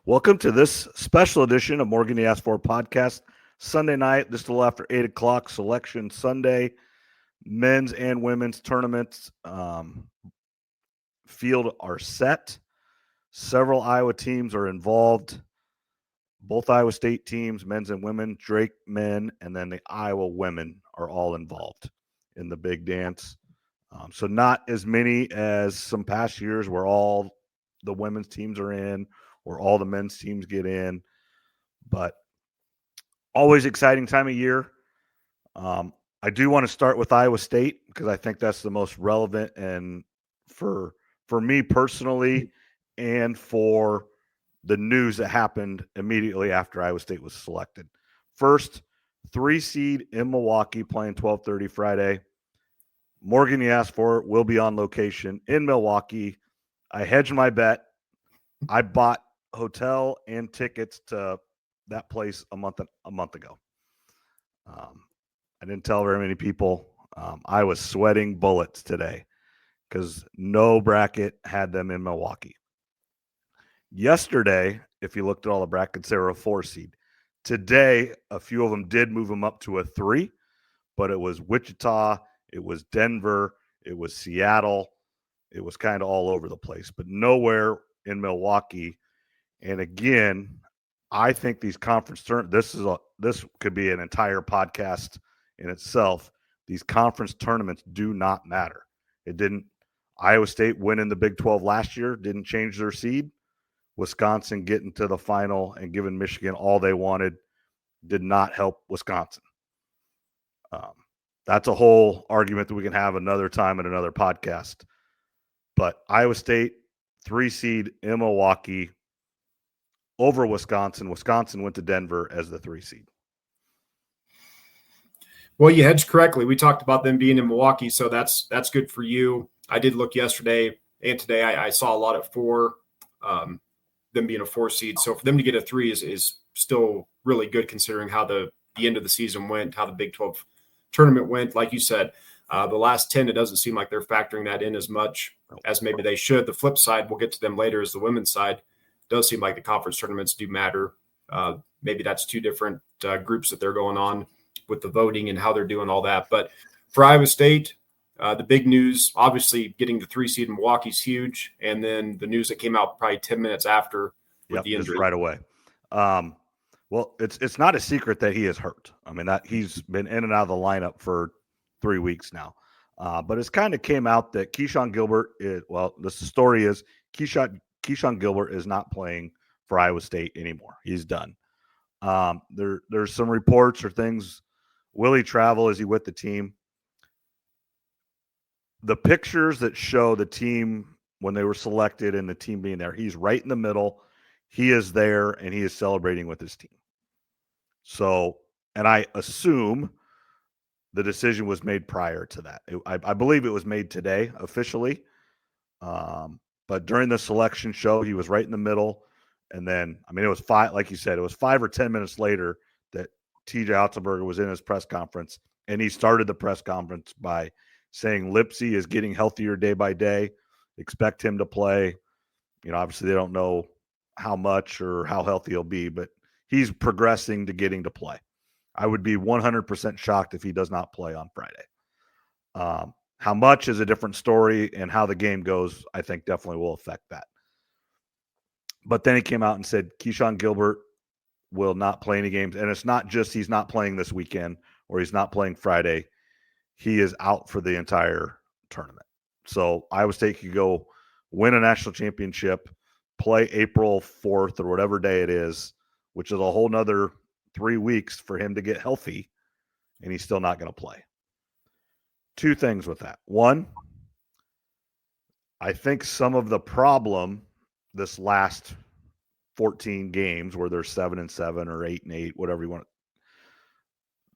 Welcome to this special edition of Morgan You Asked For podcast. Sunday night, just a little after 8 o'clock, Selection Sunday. Men's and women's tournaments field are set. Several Iowa teams are involved. Both Iowa State teams, men's and women, Drake men, and then the Iowa women are all involved in the big dance. So not as many as some past years where all the women's teams are in or all the men's teams get in, but always exciting time of year. I do want to start with Iowa State because I think that's the most relevant, and for me personally and for the news that happened immediately after Iowa State was selected. First, 3 seed in Milwaukee playing 12:30 Friday. Morgan You Asked For will be on location in Milwaukee. I hedged my bet. I bought hotel and tickets to that place a month ago. I didn't tell very many people. I was sweating bullets today because no bracket had them in Milwaukee. Yesterday, if you looked at all the brackets, they were a 4 seed. Today, a few of them did move them up to a 3, but it was Wichita, it was Denver, it was Seattle. It was kind of all over the place, but nowhere in Milwaukee. And again, I think these conference this could be an entire podcast in itself. These conference tournaments do not matter. It didn't. Iowa State winning the Big 12 last year didn't change their seed. Wisconsin getting to the final and giving Michigan all they wanted did not help Wisconsin. That's a whole argument that we can have another time in another podcast. But Iowa State, 3 seed in Milwaukee over Wisconsin. Wisconsin went to Denver as the 3 seed. Well, you hedged correctly. We talked about them being in Milwaukee, so that's good for you. I did look yesterday and today. I saw a lot at 4, them being a 4 seed. So for them to get a 3 is still really good considering how the end of the season went, how the Big 12 tournament went. Like you said, the last 10, it doesn't seem like they're factoring that in as much as maybe they should. The flip side, we'll get to them later, is the women's side. It does seem like the conference tournaments do matter. Maybe that's 2 different groups that they're going on with the voting and how they're doing all that. But for Iowa State, the big news, obviously getting the 3 seed in Milwaukee is huge. And then the news that came out probably 10 minutes after with the injury. Right away. Well, it's not a secret that he is hurt. I mean, that he's been in and out of the lineup for 3 weeks now. But it's kind of came out that Keyshawn Gilbert the story is Keyshawn Gilbert is not playing for Iowa State anymore. He's done. There's some reports or things. Will he travel? Is he with the team? The pictures that show the team when they were selected and the team being there, he's right in the middle. He is there and he is celebrating with his team. So, and I assume the decision was made prior to that. I believe it was made today officially. But during the selection show, he was right in the middle. And then, I mean, it was 5, like you said, it was 5 or 10 minutes later that TJ Otzelberger was in his press conference. And he started the press conference by saying Lipsy is getting healthier day by day. Expect him to play. You know, obviously they don't know how much or how healthy he'll be, but he's progressing to getting to play. I would be 100% shocked if he does not play on Friday. How much is a different story, and how the game goes, I think definitely will affect that. But then he came out and said Keyshawn Gilbert will not play any games. And it's not just he's not playing this weekend or he's not playing Friday. He is out for the entire tournament. So Iowa State could go win a national championship, play April 4th or whatever day it is, which is a whole nother 3 weeks for him to get healthy, and he's still not going to play. 2 things with that. One, I think some of the problem this last 14 games where they're 7-7 or 8-8, whatever you want,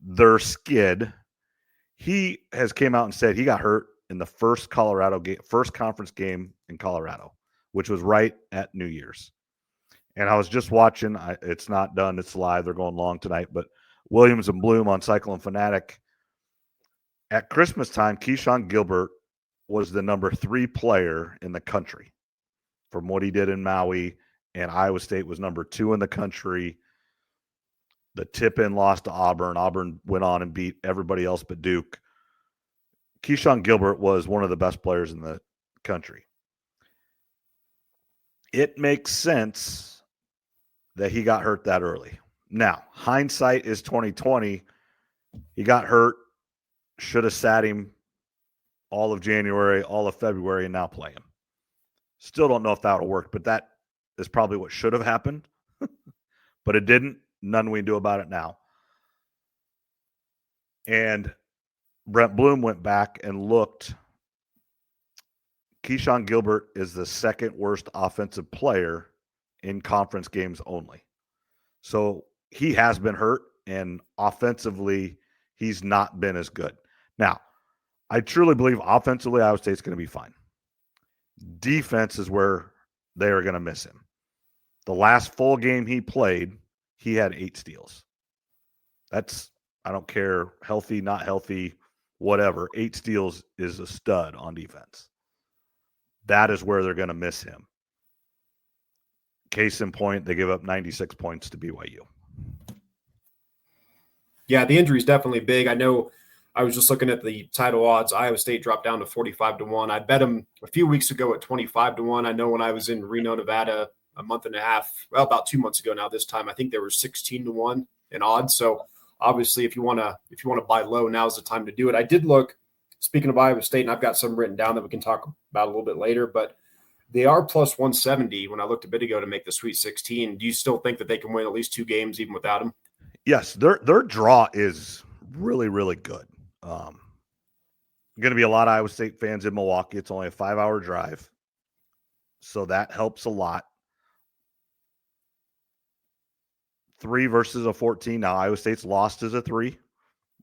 their skid. He has came out and said he got hurt in the first conference game in Colorado, which was right at New Year's. And I was just watching. It's not done. It's live. They're going long tonight. But Williams and Bloom on Cyclone Fanatic. At Christmas time, Keyshawn Gilbert was the number 3 player in the country from what he did in Maui and Iowa State was number 2 in the country. The tip-in loss to Auburn. Auburn went on and beat everybody else but Duke. Keyshawn Gilbert was one of the best players in the country. It makes sense that he got hurt that early. Now, hindsight is 2020. He got hurt, should have sat him all of January, all of February, and now play him. Still don't know if that will work, but that is probably what should have happened. But it didn't. None we can do about it now. And Brent Bloom went back and looked. Keyshawn Gilbert is the second worst offensive player in conference games only. So he has been hurt, and offensively, he's not been as good. Now, I truly believe offensively, Iowa State's going to be fine. Defense is where they are going to miss him. The last full game he played, he had 8 steals. That's, I don't care, healthy, not healthy, whatever. 8 steals is a stud on defense. That is where they're going to miss him. Case in point, they give up 96 points to BYU. Yeah, the injury is definitely big. I know I was just looking at the title odds. Iowa State dropped down to 45-1. I bet them a few weeks ago at 25-1. I know when I was in Reno, Nevada, about 2 months ago now this time, I think they were 16-1 in odds. So obviously if you want to buy low, now's the time to do it. I did look, speaking of Iowa State, and I've got some written down that we can talk about a little bit later, but they are plus 170 when I looked a bit ago to make the Sweet 16. Do you still think that they can win at least 2 games even without him? Yes, their draw is really, really good. Going to be a lot of Iowa State fans in Milwaukee. It's only a 5-hour drive, so that helps a lot. 3 versus a 14. Now, Iowa State's lost as a 3.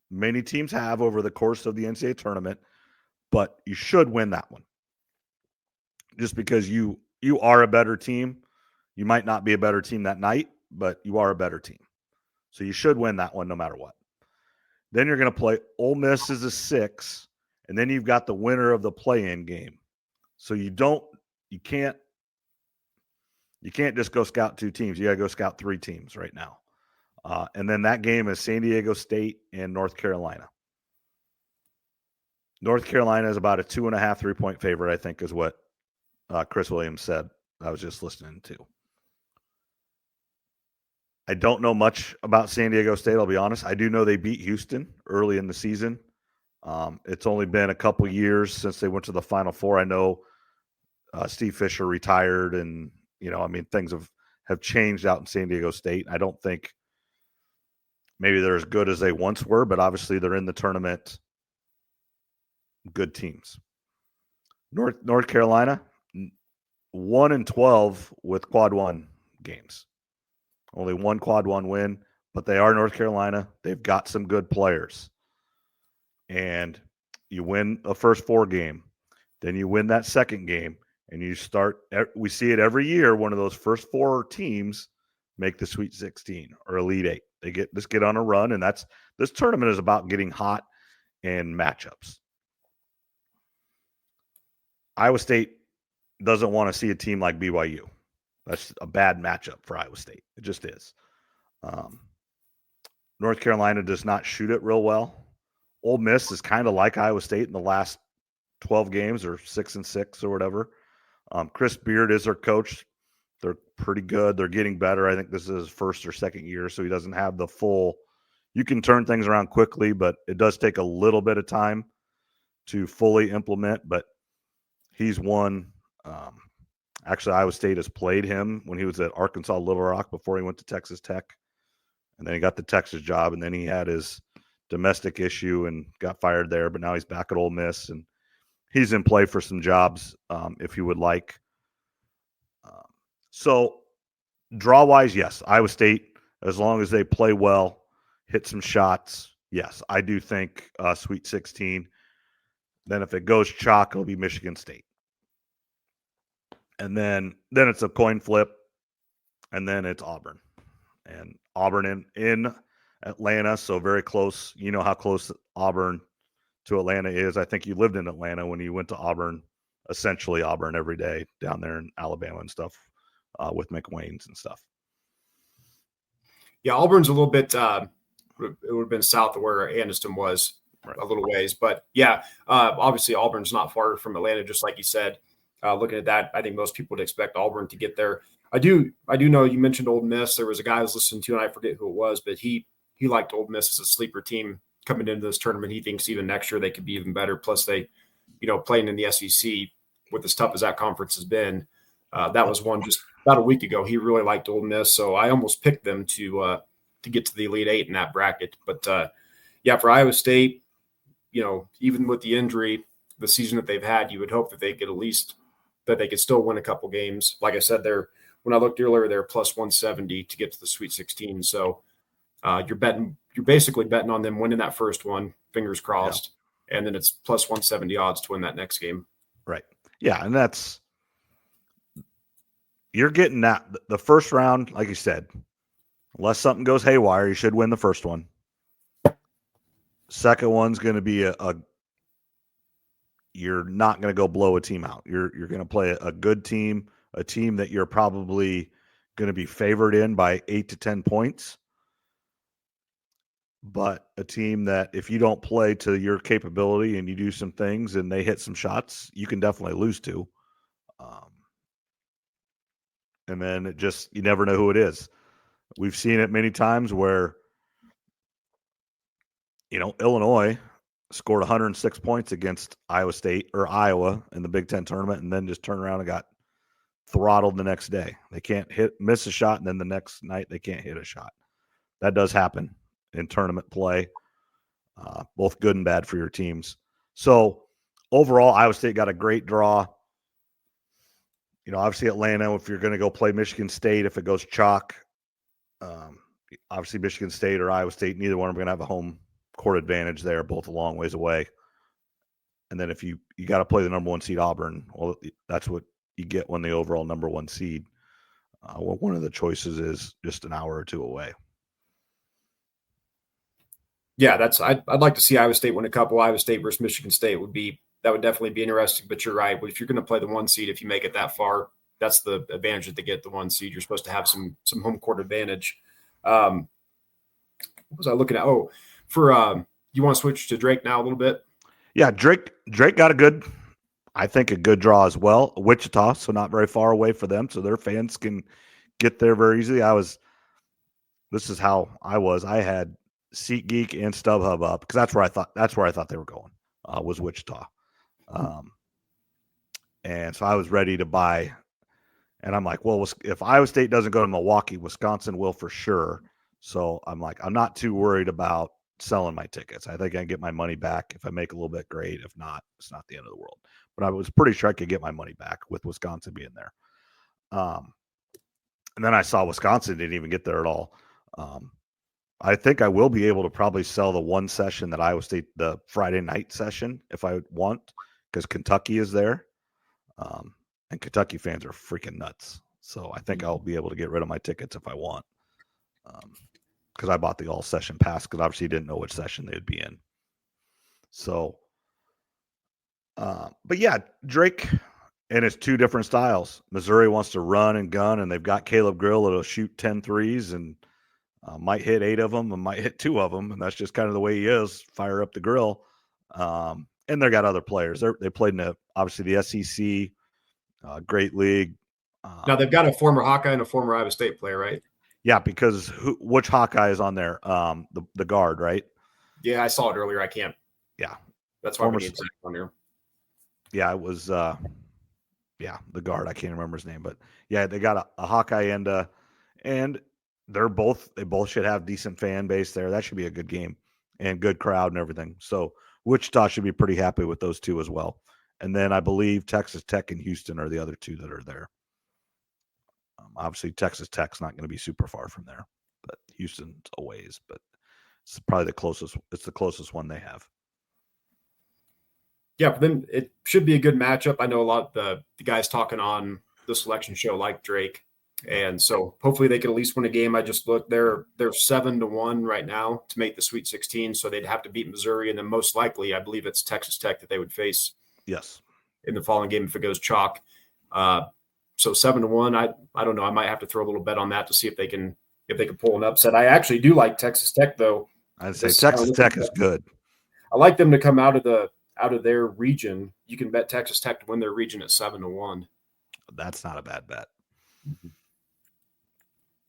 Many teams have over the course of the NCAA tournament, but you should win that one. Just because you are a better team. You might not be a better team that night, but you are a better team. So you should win that one no matter what. Then you're going to play Ole Miss as a 6, and then you've got the winner of the play-in game. So you can't just go scout 2 teams. You got to go scout 3 teams right now. And then that game is San Diego State and North Carolina. North Carolina is about a 2.5 3-point favorite, I think, is what Chris Williams said. I was just listening to. I don't know much about San Diego State, I'll be honest. I do know they beat Houston early in the season. It's only been a couple years since they went to the Final Four. I know Steve Fisher retired, and things have changed out in San Diego State. I don't think maybe they're as good as they once were, but obviously they're in the tournament. Good teams. North Carolina, 1-12 with quad 1 games. Only 1 quad 1 win, but they are North Carolina. They've got some good players. And you win the first 4 game, then you win that second game, and you start – we see it every year, one of those first 4 teams make the Sweet 16 or Elite 8. They get on a run, and this tournament is about getting hot in matchups. Iowa State doesn't want to see a team like BYU. That's a bad matchup for Iowa State. It just is. North Carolina does not shoot it real well. Ole Miss is kind of like Iowa State in the last 12 games, or 6-6 or whatever. Chris Beard is their coach. They're pretty good. They're getting better. I think this is his first or second year, so he doesn't have the full – you can turn things around quickly, but it does take a little bit of time to fully implement. But he's won actually, Iowa State has played him when he was at Arkansas Little Rock before he went to Texas Tech. And then he got the Texas job, and then he had his domestic issue and got fired there. But now he's back at Ole Miss, and he's in play for some jobs if you would like. So draw-wise, yes, Iowa State, as long as they play well, hit some shots, yes, I do think Sweet 16. Then if it goes chalk, it'll be Michigan State. And then it's a coin flip, and then it's Auburn. And Auburn in Atlanta, so very close. You know how close Auburn to Atlanta is. I think you lived in Atlanta when you went to Auburn, essentially Auburn every day down there in Alabama and stuff with McWayne's and stuff. Yeah, Auburn's a little bit. It would have been south of where Anniston was, Right. a little ways, but yeah, obviously Auburn's not far from Atlanta, just like you said. Looking at that, I think most people would expect Auburn to get there. I do know you mentioned Ole Miss. There was a guy I was listening to, and I forget who it was, but he liked Ole Miss as a sleeper team coming into this tournament. He thinks even next year they could be even better. Plus, they, playing in the SEC with as tough as that conference has been, that was one just about a week ago. He really liked Ole Miss, so I almost picked them to get to the Elite Eight in that bracket. But yeah, for Iowa State, even with the injury, the season that they've had, you would hope that they could at least that they could still win a couple games. Like I said, when I looked earlier, they're plus 170 to get to the Sweet 16. So you're basically betting on them winning that first one, fingers crossed, and then it's plus 170 odds to win that next game. Right. Yeah, and you're getting that the first round, like you said, unless something goes haywire, you should win the first one. Second one's going to be you're not going to go blow a team out. You're going to play a good team, a team that you're probably going to be favored in by 8 to 10 points, but a team that if you don't play to your capability and you do some things and they hit some shots, you can definitely lose to. And then you never know who it is. We've seen it many times where, Illinois scored 106 points against Iowa State or Iowa in the Big Ten tournament and then just turned around and got throttled the next day. They can't miss a shot, and then the next night they can't hit a shot. That does happen in tournament play, both good and bad for your teams. So overall, Iowa State got a great draw. Obviously Atlanta, if you're going to go play Michigan State, if it goes chalk, obviously Michigan State or Iowa State, neither one of them are going to have a home court advantage there, both a long ways away. And then if you got to play the number one seed Auburn, well, that's what you get when the overall number one seed. One of the choices is just an hour or two away. Yeah, I'd like to see Iowa State win a couple. Iowa State versus Michigan State would definitely be interesting. But you're right. If you're going to play the one seed, if you make it that far, that's the advantage that they get the one seed. You're supposed to have some home court advantage. What was I looking at? Oh, you want to switch to Drake now a little bit? Yeah, Drake got a good draw as well. Wichita, so not very far away for them, so their fans can get there very easily. This is how I was. I had SeatGeek and StubHub up because that's where I thought they were going. Was Wichita, and so I was ready to buy. And I'm like, well, if Iowa State doesn't go to Milwaukee, Wisconsin will for sure. So I'm like, I'm not too worried about selling my tickets. I think I can get my money back. If I make a little bit, great. If not, it's not the end of the world. But I was pretty sure I could get my money back with Wisconsin being there. And then I saw Wisconsin didn't even get there at all. I think I will be able to probably sell the one session that Iowa State, the Friday night session, if I want, because Kentucky is there. And Kentucky fans are freaking nuts. So I think I'll be able to get rid of my tickets if I want. Because I bought the all session pass because obviously didn't know which session they would be in. So, but yeah, Drake and it's two different styles. Missouri wants to run and gun, and they've got Caleb Grill that'll shoot 10 threes and might hit 8 of them and might hit 2 of them. And that's just kind of the way he is. Fire up the grill. And they got other players. They played in obviously the SEC. Great league. Now they've got a former Hawkeye and a former Iowa State player, right? Yeah, because which Hawkeye is on there? The guard, right? Yeah, I saw it earlier. I can't. Yeah, that's why we need Zach on there. Yeah, it was. The guard. I can't remember his name, but yeah, they got a Hawkeye and they both should have decent fan base there. That should be a good game and good crowd and everything. So Wichita should be pretty happy with those two as well. And then I believe Texas Tech and Houston are the other two that are there. Obviously, Texas Tech's not going to be super far from there, but Houston's a ways. But it's probably the closest. It's the closest one they have. Yeah, for them, it should be a good matchup. I know a lot of the guys talking on the selection show like Drake, and so hopefully they can at least win a game. I just looked; they're 7-1 right now to make the Sweet 16, so they'd have to beat Missouri, and then most likely, I believe it's Texas Tech that they would face. Yes, in the following game if it goes chalk. So 7-1. I don't know. I might have to throw a little bet on that to see if they can pull an upset. I actually do like Texas Tech though. I'd say Texas Tech is good. I like them to come out of their region. You can bet Texas Tech to win their region at 7-1. That's not a bad bet.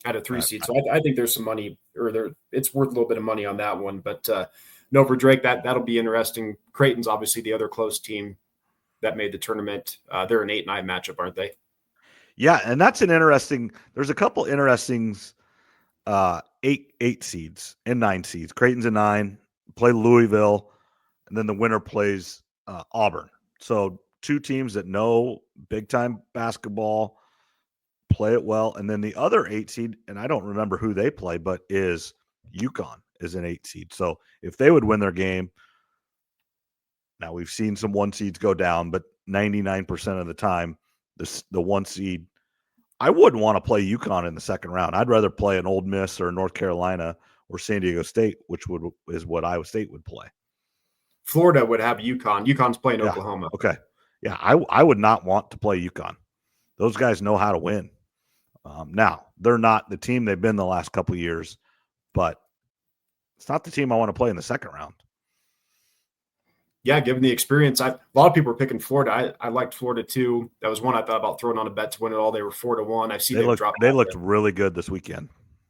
At a 3 seed. So I think there's some money, or it's worth a little bit of money on that one. But no, for Drake, that'll be interesting. Creighton's obviously the other close team that made the tournament. They're an 8-9 matchup, aren't they? Yeah, and that's an interesting. There's a couple interesting 8 seeds and 9 seeds. Creighton's a 9, play Louisville, and then the winner plays Auburn. So 2 teams that know big time basketball, play it well, and then the other 8 seed, and I don't remember who they play, but is UConn is an 8 seed. So if they would win their game, now we've seen some 1 seeds go down, but 99% of the time, the 1 seed, I wouldn't want to play UConn in the second round. I'd rather play an Ole Miss or North Carolina or San Diego State, which is what Iowa State would play. Florida would have UConn. UConn's playing Oklahoma. Okay. Yeah, I would not want to play UConn. Those guys know how to win. Now, they're not the team they've been the last couple of years, but it's not the team I want to play in the second round. Yeah, given the experience, a lot of people are picking Florida. I liked Florida too. That was one I thought about throwing on a bet to win it all. They were 4-1. I've seen they looked really good this weekend.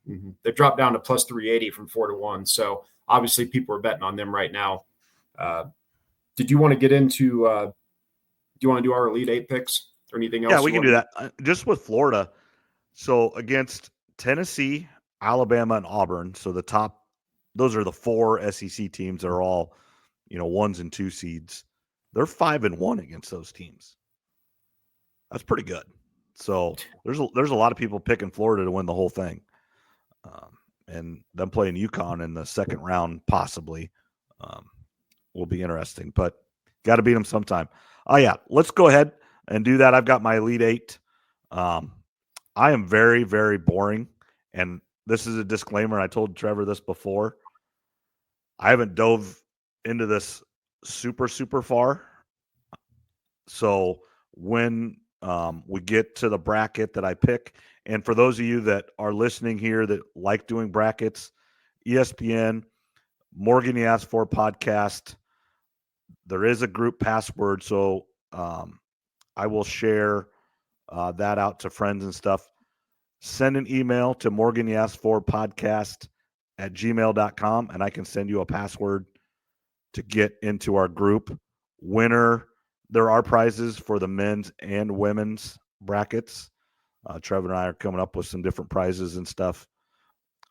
Mm-hmm. They've dropped down to plus 380 from 4-1. So obviously people are betting on them right now. Did you want to get into? Do you want to do our Elite 8 picks or anything else? Yeah, we can do that. Just with Florida. So against Tennessee, Alabama, and Auburn, so those are the 4 SEC teams that are all, 1s and 2 seeds. They're 5-1 against those teams. That's pretty good. So there's a lot of people picking Florida to win the whole thing, and them playing UConn in the second round possibly will be interesting. But got to beat them sometime. Oh yeah, let's go ahead and do that. I've got my Elite 8. I am very, very boring. And this is a disclaimer. I told Trevor this before. I haven't dove into this super, super far. So when we get to the bracket that I pick, and for those of you that are listening here that like doing brackets, ESPN, Morgan You Asked For podcast, there is a group password. So I will share that out to friends and stuff. Send an email to Morgan You Asked For podcast at gmail.com, and I can send you a password to get into our group. Winner, there are prizes for the men's and women's brackets. Trevor and I are coming up with some different prizes and stuff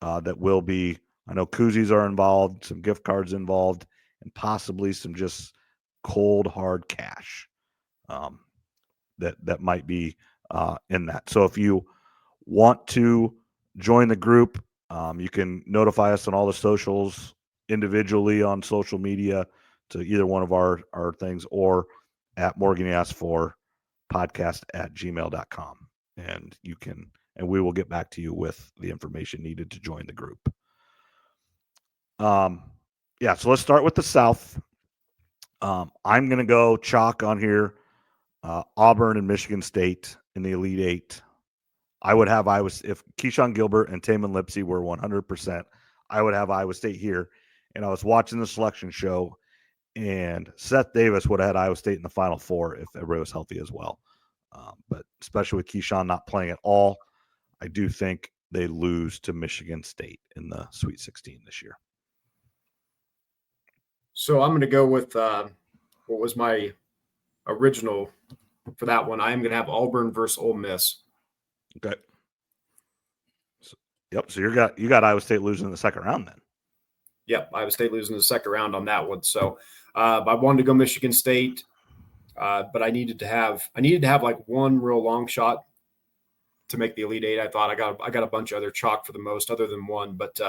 that will be, I know koozies are involved, some gift cards involved, and possibly some just cold, hard cash that might be in that. So if you want to join the group, you can notify us on all the socials individually on social media to either one of our things or at Morgan You Asked For podcast at gmail.com. And we will get back to you with the information needed to join the group. So let's start with the South. I'm going to go chalk on here. Auburn and Michigan State in the Elite 8. I would have if Keyshawn Gilbert and Taman Lipsey were 100%, I would have Iowa State here. And I was watching the selection show, and Seth Davis would have had Iowa State in the Final Four if everybody was healthy as well. But especially with Keyshawn not playing at all, I do think they lose to Michigan State in the Sweet 16 this year. So I'm going to go with what was my original for that one. I am going to have Auburn versus Ole Miss. Okay. So you got Iowa State losing in the second round then. Yep, Iowa State losing the second round on that one. So I wanted to go Michigan State, but I needed to have like one real long shot to make the Elite 8. I thought I got a bunch of other chalk for the most other than one, but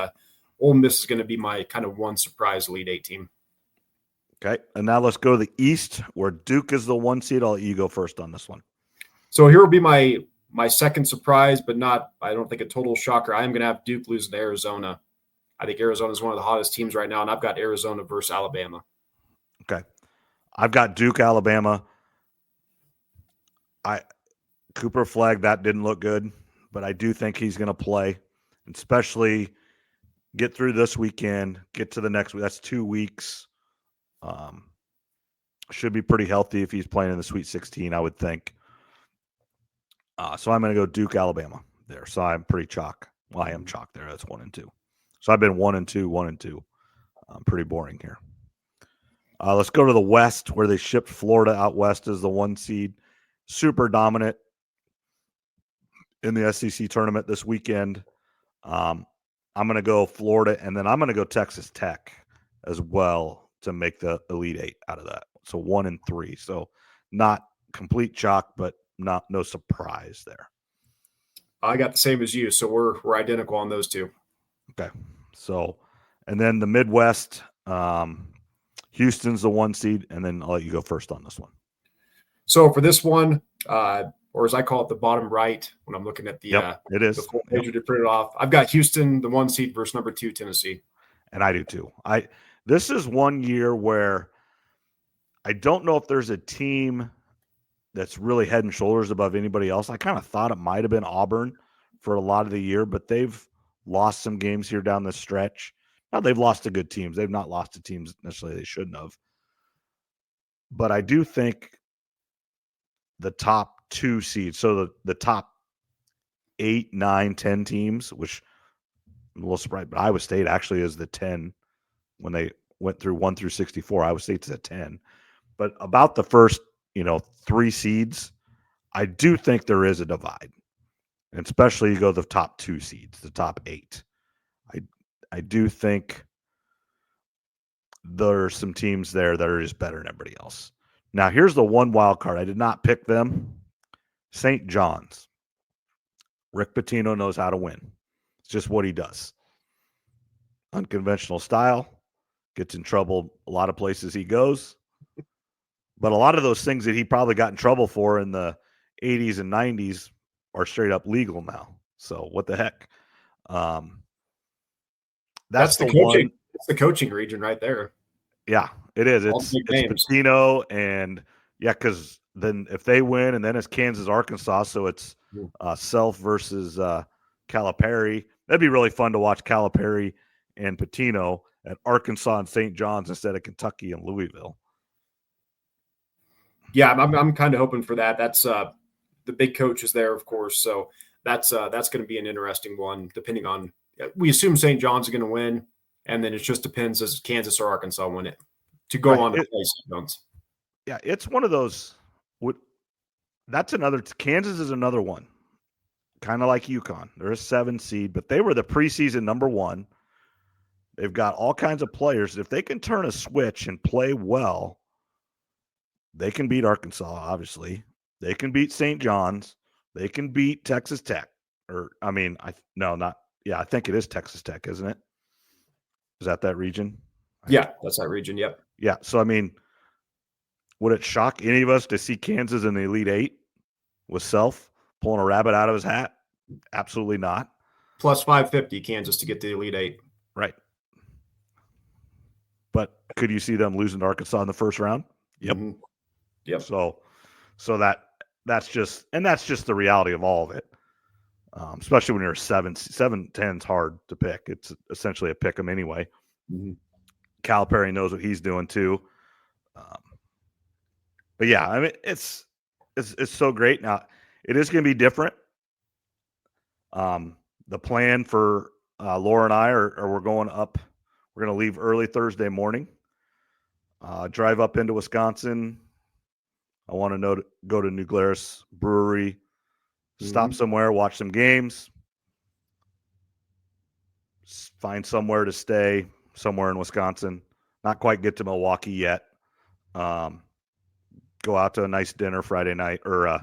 Ole Miss is going to be my kind of one surprise Elite 8 team. Okay, and now let's go to the East where Duke is the 1 seed. I'll let you go first on this one. So here will be my second surprise, but not, I don't think a total shocker. I am going to have Duke losing to Arizona. I think Arizona is one of the hottest teams right now, and I've got Arizona versus Alabama. Okay. I've got Duke, Alabama. Cooper Flagg, that didn't look good, but I do think he's going to play, especially get through this weekend, get to the next week. That's 2 weeks. Should be pretty healthy if he's playing in the Sweet 16, I would think. So I'm going to go Duke, Alabama there. So I'm pretty chalk. Well, I am chalk there. That's 1-2. So I've been 1-2, 1-2. Pretty boring here. Let's go to the West, where they shipped Florida out west as the 1 seed. Super dominant in the SEC tournament this weekend. I'm going to go Florida, and then I'm going to go Texas Tech as well to make the Elite Eight out of that. So 1-3. So not complete chalk, but no surprise there. I got the same as you, so we're identical on those two. Okay. So, and then the Midwest, Houston's the 1 seed, and then I'll let you go first on this one. So for this one, or as I call it, the bottom right, when I'm looking at the it is the full page to print it off, I've got Houston, the 1 seed versus number 2 Tennessee, and I do too. This is one year where I don't know if there's a team that's really head and shoulders above anybody else. I kind of thought it might have been Auburn for a lot of the year, but they've lost some games here down the stretch. Now, they've lost to good teams. They've not lost to teams necessarily they shouldn't have. But I do think the top 2 seeds, so the top 8, 9, 10 teams, which I'm a little surprised, but Iowa State actually is the 10 when they went through 1 through 64. Iowa State's at 10. But about the first, 3 seeds, I do think there is a divide. And especially you go the top 2 seeds, the top 8. I do think there are some teams there that are just better than everybody else. Now, here's the one wild card. I did not pick them. St. John's. Rick Pitino knows how to win. It's just what he does. Unconventional style. Gets in trouble a lot of places he goes. But a lot of those things that he probably got in trouble for in the 80s and 90s are straight up legal now. So what the heck? That's the coaching. one. It's the coaching region right there. Yeah, it is. It's Pitino, and because then if they win, and then it's Kansas, Arkansas, so it's Self versus Calipari. That'd be really fun to watch Calipari and Pitino at Arkansas and St. John's instead of Kentucky and Louisville. Yeah, I'm kind of hoping for that. That's the big coach is there, of course, so that's going to be an interesting one. Depending on, we assume St. John's is going to win. And then it just depends as Kansas or Arkansas win it to go on to play St. John's. Yeah, it's one of those. That's another. Kansas is another one, kind of like UConn. They're a 7 seed, but they were the preseason number 1. They've got all kinds of players. If they can turn a switch and play well, they can beat Arkansas. Obviously, they can beat St. John's. They can beat Texas Tech. I think it is Texas Tech, isn't it? Is that region? Yeah, that's that region. Yep. Yeah. So, would it shock any of us to see Kansas in the Elite Eight with Self pulling a rabbit out of his hat? Absolutely not. Plus 550 Kansas to get to the Elite Eight. Right. But could you see them losing to Arkansas in the first round? Yep. Mm-hmm. Yep. So that's just the reality of all of it. Especially when you're 7-10 is hard to pick. It's essentially a pick 'em anyway. Mm-hmm. Calipari knows what he's doing too. But yeah, it's so great. Now it is going to be different. The plan for Laura and I are we're going up. We're going to leave early Thursday morning. Drive up into Wisconsin. I want to go to New Glarus Brewery. Stop somewhere, watch some games, find somewhere to stay somewhere in Wisconsin. Not quite get to Milwaukee yet. Go out to a nice dinner Friday night or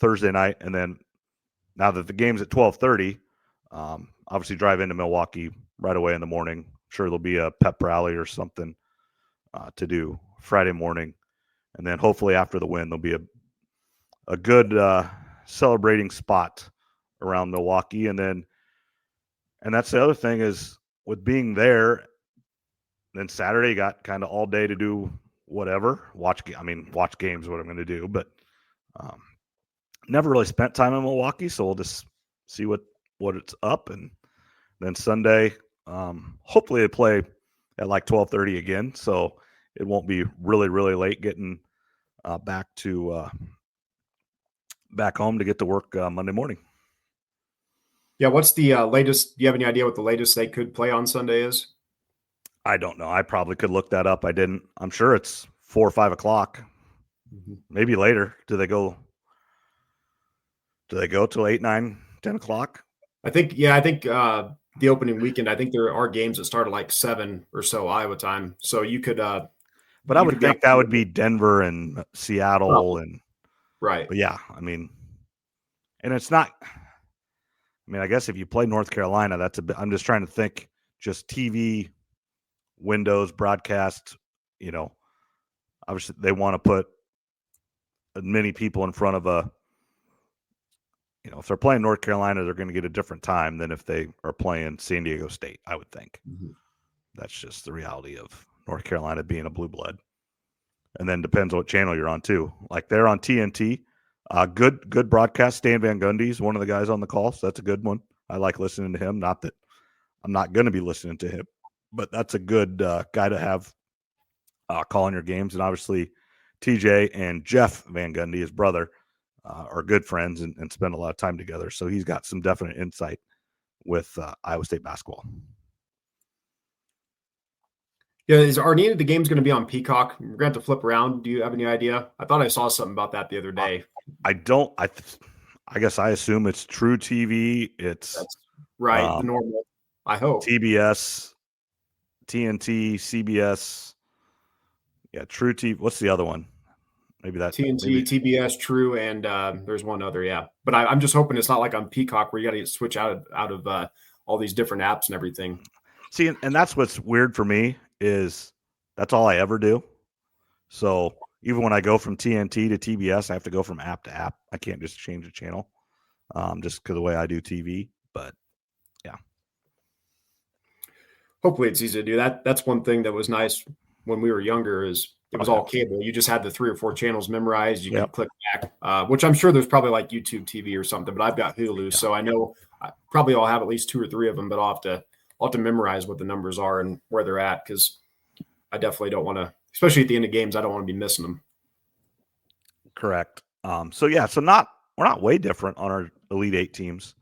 Thursday night, and then now that the game's at 12:30, obviously drive into Milwaukee right away in the morning. I'm sure there'll be a pep rally or something to do Friday morning, and then hopefully after the win there'll be a good celebrating spot around Milwaukee. And that's the other thing is with being there, then Saturday you got kind of all day to do whatever, watch games, what I'm going to do. But never really spent time in Milwaukee, so we'll just see what it's up. And then Sunday, hopefully they play at like 12:30 again, so it won't be really, really late getting back home to get to work Monday morning. Yeah, what's the latest? Do you have any idea what the latest they could play on Sunday is? I don't know. I probably could look that up. I didn't. I'm sure it's 4 or 5 o'clock, maybe later. Do they go till 8, 9, 10 o'clock? I think the opening weekend, I think there are games that start at like 7 or so Iowa time. So you could but I would think that would be Denver and Seattle and right. But yeah, I mean, and it's not. I mean, I guess if you play North Carolina, that's a bit. I'm just trying to think. Just TV windows broadcast. Obviously they want to put as many people in front of a. If they're playing North Carolina, they're going to get a different time than if they are playing San Diego State. I would think. That's just the reality of North Carolina being a blue blood. And then depends what channel you're on too. Like they're on TNT. Good broadcast. Stan Van Gundy is one of the guys on the call, so that's a good one. I like listening to him. Not that I'm not going to be listening to him, but that's a good guy to have calling your games. And obviously, TJ and Jeff Van Gundy, his brother, are good friends and spend a lot of time together. So he's got some definite insight with Iowa State basketball. Yeah, are any of the games going to be on Peacock? We're going to have to flip around. Do you have any idea? I thought I saw something about that the other day. I don't. I guess I assume it's True TV. That's right. The normal. I hope TBS, TNT, CBS. Yeah, True TV. What's the other one? Maybe that TNT, TBS, True, and there's one other. Yeah, but I'm just hoping it's not like on Peacock where you got to switch out of all these different apps and everything. See, and that's what's weird for me is that's all I ever do. So even when I go from TNT to TBS, I have to go from app to app. I can't just change the channel just because of the way I do TV. But, yeah. Hopefully it's easy to do that. That's one thing that was nice when we were younger is it was all cable. You just had the 3 or 4 channels memorized. You could click back, which I'm sure there's probably like YouTube TV or something. But I've got Hulu, so I know probably I'll have at least 2 or 3 of them. But I'll have to memorize what the numbers are and where they're at because I definitely don't want to, especially at the end of games, I don't want to be missing them. Correct. So we're not way different on our Elite 8 teams.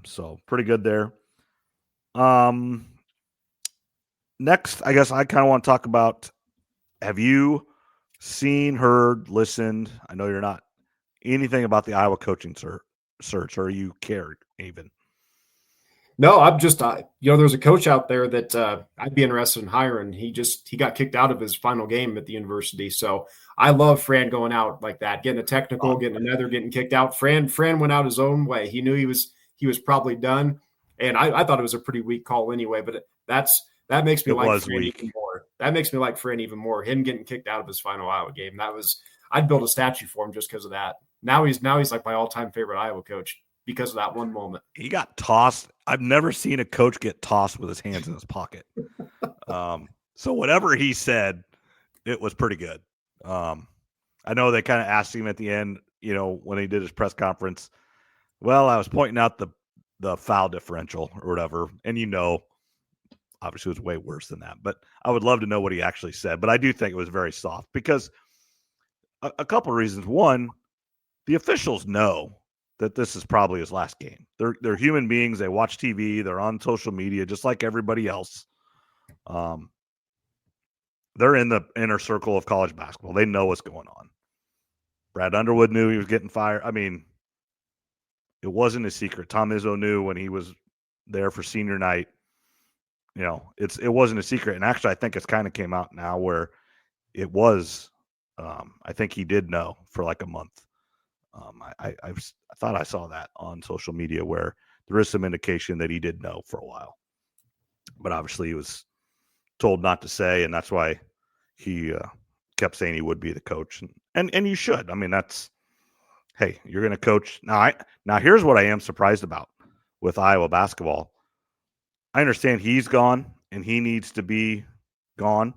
So pretty good there. Next, I guess I kind of want to talk about, have you seen, heard, listened? I know you're not anything about the Iowa coaching search, or you cared even? No, I'm just, there's a coach out there that I'd be interested in hiring. He got kicked out of his final game at the university. So I love Fran going out like that, getting a technical, getting another, getting kicked out. Fran went out his own way. He knew he was probably done. And I thought it was a pretty weak call anyway, but that makes me like Fran even more. That makes me like Fran even more. Him getting kicked out of his final Iowa game. I'd build a statue for him just because of that. Now he's like my all-time favorite Iowa coach because of that one moment. He got tossed. I've never seen a coach get tossed with his hands in his pocket. So whatever he said, it was pretty good. I know they kind of asked him at the end, when he did his press conference, well, I was pointing out the foul differential or whatever. And obviously it was way worse than that, but I would love to know what he actually said. But I do think it was very soft because a couple of reasons. One, the officials know that this is probably his last game. They're human beings. They watch TV. They're on social media just like everybody else. They're in the inner circle of college basketball. They know what's going on. Brad Underwood knew he was getting fired. I mean, it wasn't a secret. Tom Izzo knew when he was there for senior night. It wasn't a secret. And actually, I think it's kind of came out now where it was. I think he did know for like a month. I thought I saw that on social media where there is some indication that he did know for a while, but obviously he was told not to say, and that's why he kept saying he would be the coach, and you should. I mean, hey, you're going to coach now. Now here's what I am surprised about with Iowa basketball. I understand he's gone and he needs to be gone,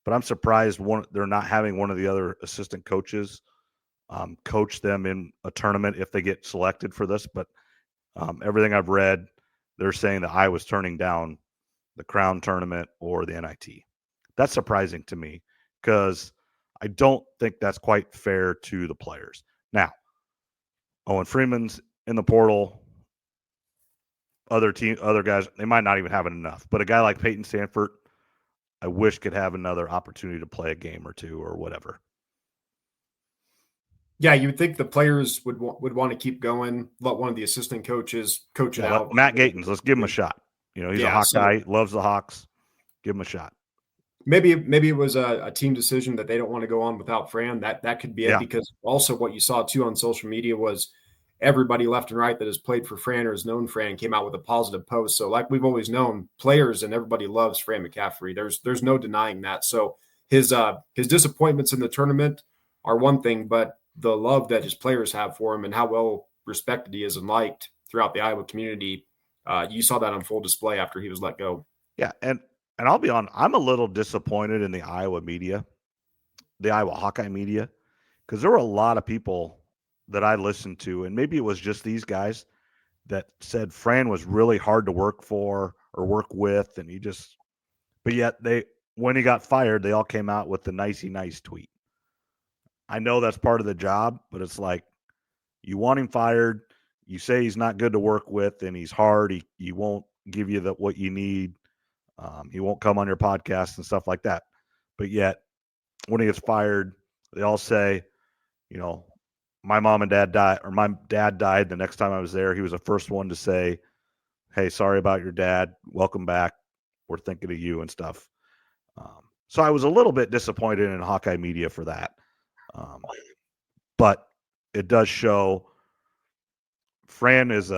but I'm surprised they're not having one of the other assistant coaches coach them in a tournament if they get selected for this. But everything I've read, they're saying that Iowa's turning down the Crown tournament or the NIT. That's surprising to me because I don't think that's quite fair to the players. Now, Owen Freeman's in the portal. Other guys, they might not even have enough. But a guy like Peyton Sanford, I wish could have another opportunity to play a game or two or whatever. Yeah, you would think the players would want to keep going. Let one of the assistant coaches coach it out. Matt Gatens, let's give him a shot. He's a Hawkeye, loves the Hawks. Give him a shot. Maybe it was a team decision that they don't want to go on without Fran. That could be it, because also what you saw too on social media was everybody left and right that has played for Fran or has known Fran came out with a positive post. So like we've always known, players and everybody loves Fran McCaffery. There's no denying that. So his disappointments in the tournament are one thing, but the love that his players have for him and how well respected he is and liked throughout the Iowa community, you saw that on full display after he was let go. Yeah, and I'll be honest, I'm a little disappointed in the Iowa media, the Iowa Hawkeye media, because there were a lot of people that I listened to, and maybe it was just these guys that said Fran was really hard to work for or work with, and but yet when he got fired, they all came out with the nicey nice tweet. I know that's part of the job, but it's like you want him fired, you say he's not good to work with, and he's hard. He won't give you what you need. He won't come on your podcast and stuff like that. But yet, when he gets fired, they all say, my mom and dad died, or my dad died the next time I was there. He was the first one to say, hey, sorry about your dad. Welcome back. We're thinking of you and stuff. So I was a little bit disappointed in Hawkeye media for that. But it does show Fran is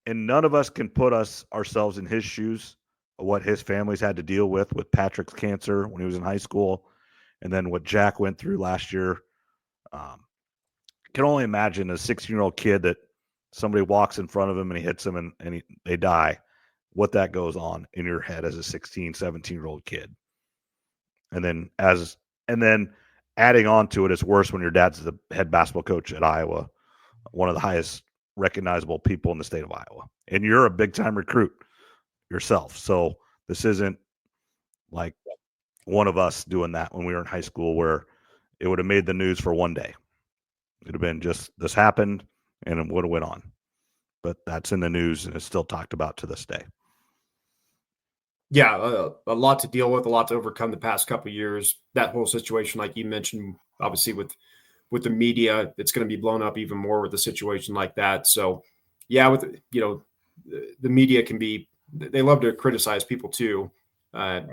and none of us can put ourselves in his shoes, what his family's had to deal with Patrick's cancer when he was in high school, and then what Jack went through last year. Can only imagine a 16-year-old kid that somebody walks in front of him and he hits them and they die, what that goes on in your head as a 16, 17-year-old kid. And then adding on to it, it's worse when your dad's the head basketball coach at Iowa, one of the highest recognizable people in the state of Iowa. And you're a big-time recruit yourself. So this isn't like one of us doing that when we were in high school where it would have made the news for one day. It would have been just this happened and it would have went on. But that's in the news and it's still talked about to this day. Yeah, a lot to deal with, a lot to overcome the past couple of years. That whole situation, like you mentioned, obviously with the media, it's going to be blown up even more with a situation like that. So, yeah, with the media they love to criticize people too, and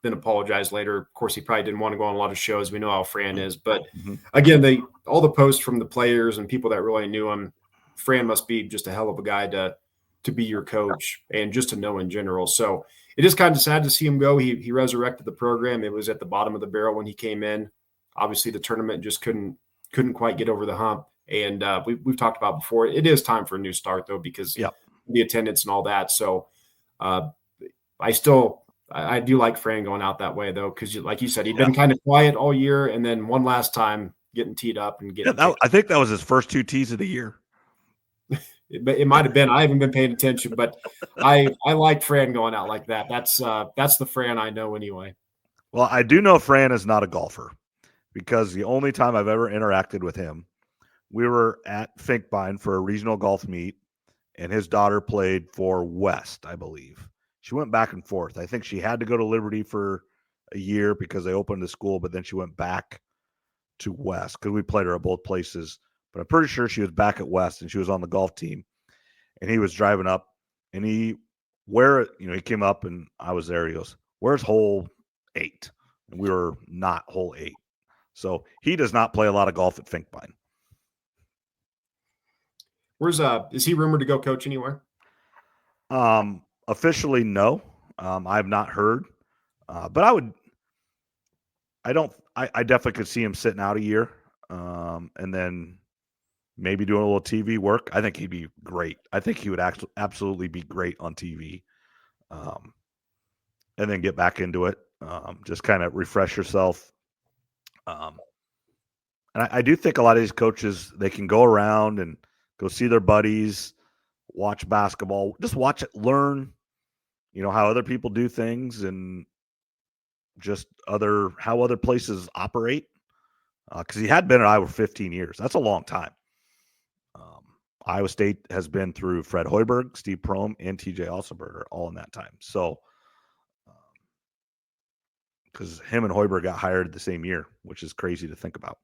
then apologize later. Of course, he probably didn't want to go on a lot of shows. We know how Fran is, but again, all the posts from the players and people that really knew him, Fran must be just a hell of a guy to be your coach and just to know in general. So it is kind of sad to see him go. He resurrected the program. It was at the bottom of the barrel when he came in. Obviously, the tournament just couldn't quite get over the hump. And we've talked about before, it is time for a new start, though, because the attendance and all that. So I do like Fran going out that way, though, because like you said, he'd been kind of quiet all year. And then one last time getting teed up and getting I think that was his first 2 tees of the year. It might have been. I haven't been paying attention, but I like Fran going out like that. That's the Fran I know anyway. Well, I do know Fran is not a golfer because the only time I've ever interacted with him, we were at Finkbine for a regional golf meet, and his daughter played for West, I believe. She went back and forth. I think she had to go to Liberty for a year because they opened the school, but then she went back to West because we played her at both places. But I'm pretty sure she was back at West and she was on the golf team. And he was driving up and he came up and I was there. He goes, where's hole 8? And we were not hole 8. So he does not play a lot of golf at Finkbine. Is he rumored to go coach anywhere? Officially, no. I have not heard. But I definitely could see him sitting out a year. And then maybe doing a little TV work. I think he'd be great. I think he would absolutely be great on TV. And then get back into it. Just kind of refresh yourself. And I do think a lot of these coaches, they can go around and go see their buddies, watch basketball, just watch it, learn, how other people do things and just how other places operate. Because he had been at Iowa for 15 years. That's a long time. Iowa State has been through Fred Hoiberg, Steve Prohm, and TJ Osselberger all in that time. So, because him and Hoiberg got hired the same year, which is crazy to think about.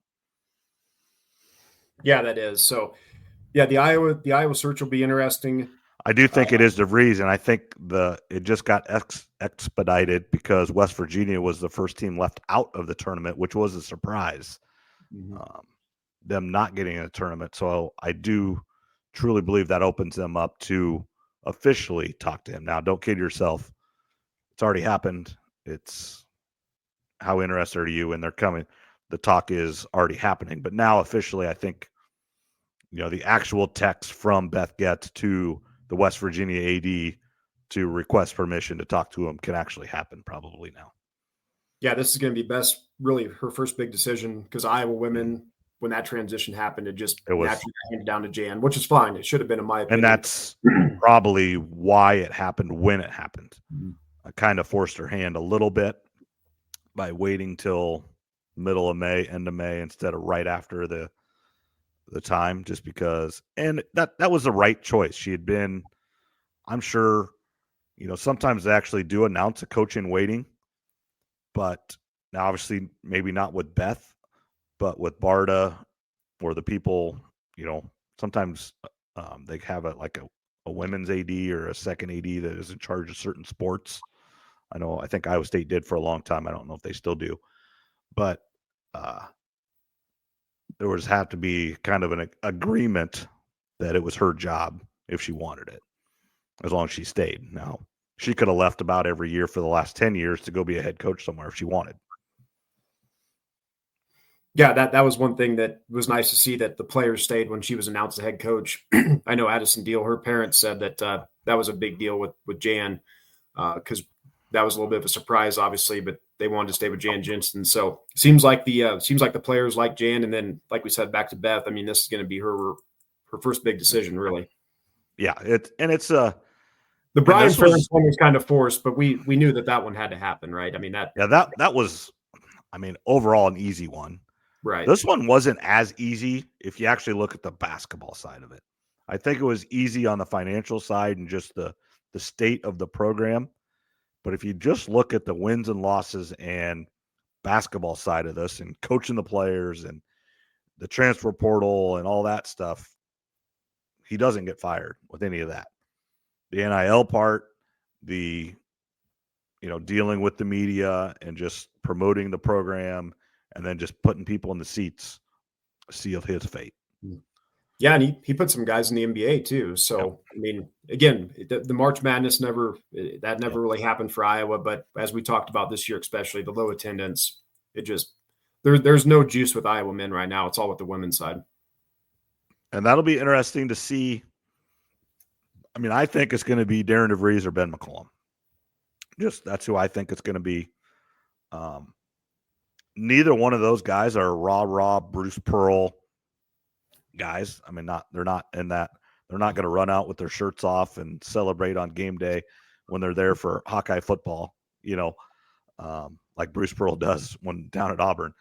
Yeah, that is. So, yeah, the Iowa search will be interesting. I do think it is DeVries, and I think it just got expedited because West Virginia was the first team left out of the tournament, which was a surprise. Mm-hmm. Them not getting in a tournament. So I do truly believe that opens them up to officially talk to him. Now, don't kid yourself. It's already happened. It's how interested are you? And they're coming. The talk is already happening. But now officially, I think, the actual text from Beth Getz to the West Virginia AD to request permission to talk to him can actually happen probably now. Yeah, this is going to be really her first big decision because Iowa women, when that transition happened, it was naturally handed down to Jan, which is fine. It should have been, in my opinion. And that's probably why it happened when it happened. Mm-hmm. I kind of forced her hand a little bit by waiting till middle of May, end of May, instead of right after the time, just because, and that was the right choice. She had been, I'm sure, sometimes they actually do announce a coach in waiting, but now obviously maybe not with Beth, but with Barta or the people, sometimes they have a women's AD or a second AD that is in charge of certain sports. I think Iowa State did for a long time. I don't know if they still do, but there was have to be kind of an agreement that it was her job if she wanted it, as long as she stayed. Now, she could have left about every year for the last 10 years to go be a head coach somewhere if she wanted. Yeah, that was one thing that was nice to see, that the players stayed when she was announced the head coach. I know Addison Deal, her parents said that that was a big deal with Jan because that was a little bit of a surprise, obviously, but they wanted to stay with Jan Jensen. So it seems like the players like Jan, and then, like we said, back to Beth. I mean, this is going to be her first big decision, really. Yeah, it's the Brian Ferentz one was kind of forced, but we knew that one had to happen, right? I mean that was, overall an easy one. Right. This one wasn't as easy if you actually look at the basketball side of it. I think it was easy on the financial side and just the state of the program. But if you just look at the wins and losses and basketball side of this and coaching the players and the transfer portal and all that stuff, he doesn't get fired with any of that. The NIL part, the dealing with the media and just promoting the program and then just putting people in the seats sealed his fate. Yeah, and he put some guys in the NBA too. So, yep. Again, the March Madness never really happened for Iowa. But as we talked about this year, especially the low attendance, there's no juice with Iowa men right now. It's all with the women's side. And that'll be interesting to see. I think it's going to be Darren DeVries or Ben McCollum. That's who I think it's going to be. Neither one of those guys are raw Bruce Pearl guys. They're not in that. They're not going to run out with their shirts off and celebrate on game day when they're there for Hawkeye football, like Bruce Pearl does when down at Auburn.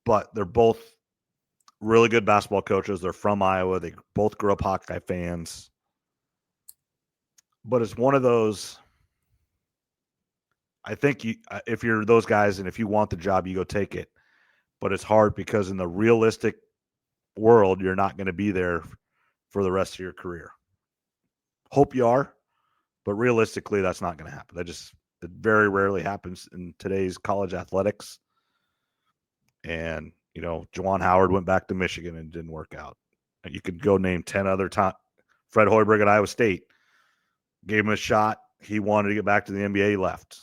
But they're both really good basketball coaches. They're from Iowa. They both grew up Hawkeye fans. But it's one of those, I think if you're those guys and if you want the job, you go take it. But it's hard because in the realistic world, you're not going to be there for the rest of your career. Hope you are, but realistically, that's not going to happen. It very rarely happens in today's college athletics. And, Juwan Howard went back to Michigan and didn't work out. You could go name 10 other times. Fred Hoiberg at Iowa State gave him a shot. He wanted to get back to the NBA. He left.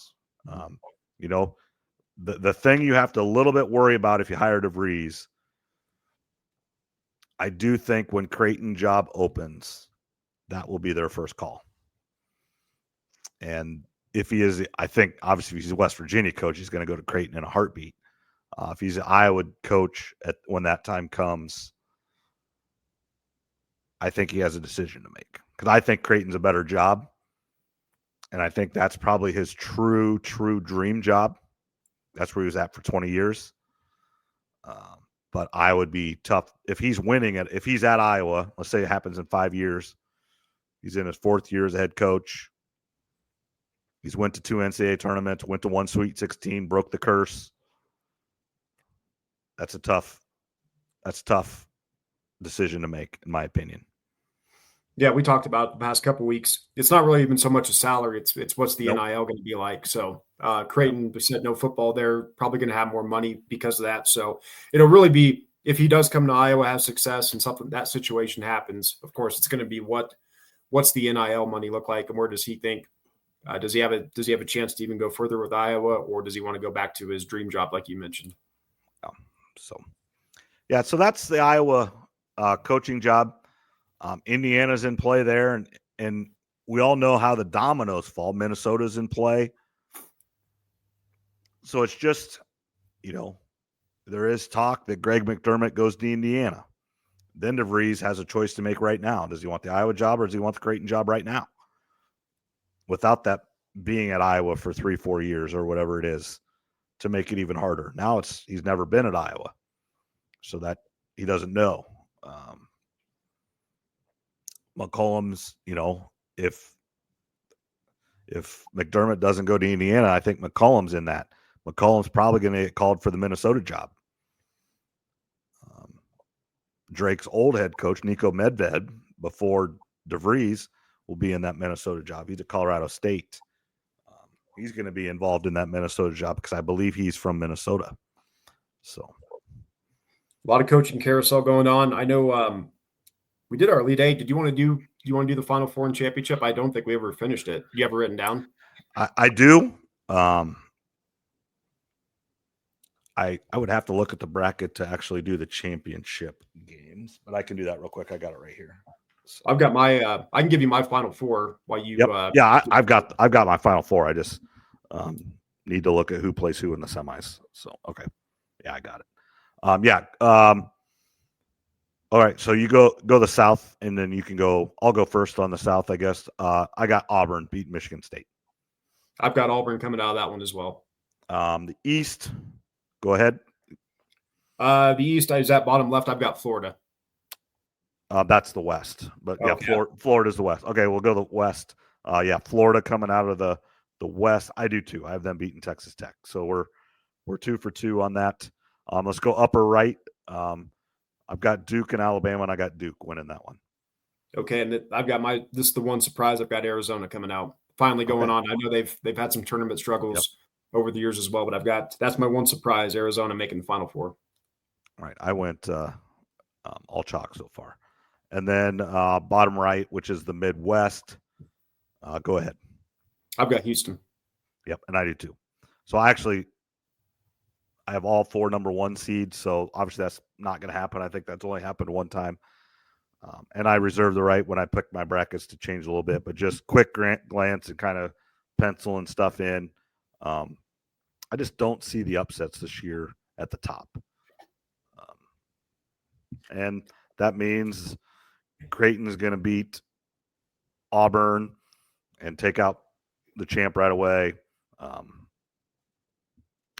The thing you have to a little bit worry about if you hire DeVries, I do think when Creighton job opens, that will be their first call. And if he is, I think obviously if he's a West Virginia coach, he's going to go to Creighton in a heartbeat. If he's an Iowa coach when that time comes, I think he has a decision to make, because I think Creighton's a better job. And I think that's probably his true dream job. That's where he was at for 20 years. But I would be tough if he's winning it. If he's at Iowa, let's say it happens in 5 years, he's in his 4th year as a head coach. He's went to 2 NCAA tournaments, went to 1 Sweet 16, broke the curse. That's a tough decision to make, in my opinion. Yeah, we talked about the past couple of weeks. It's not really even so much a salary. It's what's the Nope. NIL going to be like. So Creighton said no football. They're probably going to have more money because of that. So it'll really be, if he does come to Iowa, have success, and something that situation happens. Of course, it's going to be what's the NIL money look like, and where does he think? Does he have a chance to even go further with Iowa, or does he want to go back to his dream job, like you mentioned? So that's the Iowa coaching job. Indiana's in play there, and we all know how the dominoes fall. Minnesota's in play. So it's just, there is talk that Greg McDermott goes to Indiana. Then DeVries has a choice to make right now. Does he want the Iowa job, or does he want the Creighton job right now? Without that being at Iowa for 3-4 years or whatever it is, to make it even harder. Now he's never been at Iowa, so that he doesn't know. McCollum's, if McDermott doesn't go to Indiana, I think McCollum's in that. McCollum's probably going to get called for the Minnesota job. Drake's old head coach, Nico Medved, before DeVries, will be in that Minnesota job. He's at Colorado State. He's going to be involved in that Minnesota job because I believe he's from Minnesota. So a lot of coaching carousel going on. I know we did our Elite Eight. Do you want to do the Final Four and championship? I don't think we ever finished it. Do you have it written down? I do. I would have to look at the bracket to actually do the championship games, but I can do that real quick. I got it right here. So I've got my. I can give you my Final Four while you. Yep. I've got my Final Four. I just need to look at who plays who in the semis. So okay, yeah, I got it. All right, so you go the South, and then you can go. I'll go first on the South, I guess. I got Auburn beat Michigan State. I've got Auburn coming out of that one as well. The East, go ahead. The East is at bottom left. I've got Florida. That's the West, but Florida's the West. Okay, we'll go the West. Florida coming out of the West. I do too. I have them beating Texas Tech, so we're 2 for 2 on that. Let's go upper right. I've got Duke and Alabama, and I got Duke winning that one. Okay, and I've got this is the one surprise. I've got Arizona coming out, finally going on. I know they've had some tournament struggles over the years as well, but that's my one surprise, Arizona making the Final Four. All right, I went all chalk so far. And then bottom right, which is the Midwest, go ahead. I've got Houston. Yep, and I do too. So I have all 4 number 1 seeds, so obviously that's not going to happen. I think that's only happened one time. And I reserve the right when I pick my brackets to change a little bit, but just quick glance and kind of penciling stuff in. I just don't see the upsets this year at the top. And that means Creighton is going to beat Auburn and take out the champ right away.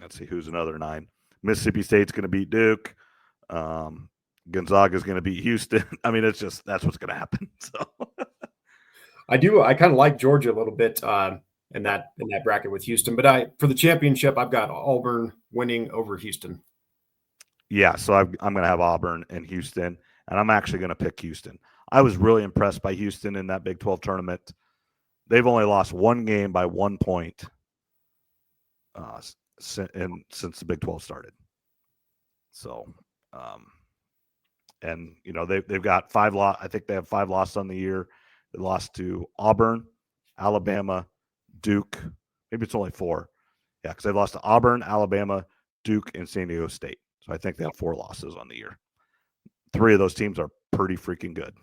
Let's see who's another 9. Mississippi State's going to beat Duke. Gonzaga is going to beat Houston. I mean, that's what's going to happen. So I kind of like Georgia a little bit in that bracket with Houston, but for the championship, I've got Auburn winning over Houston. Yeah, so I'm going to have Auburn and Houston, and I'm actually going to pick Houston. I was really impressed by Houston in that Big 12 tournament. They've only lost 1 game by 1 point since the Big 12 started. So, and they've got 5 loss. I think they have 5 losses on the year. They lost to Auburn, Alabama, Duke. Maybe it's only 4. Yeah, because they've lost to Auburn, Alabama, Duke, and San Diego State. So I think they have 4 losses on the year. 3 of those teams are pretty freaking good.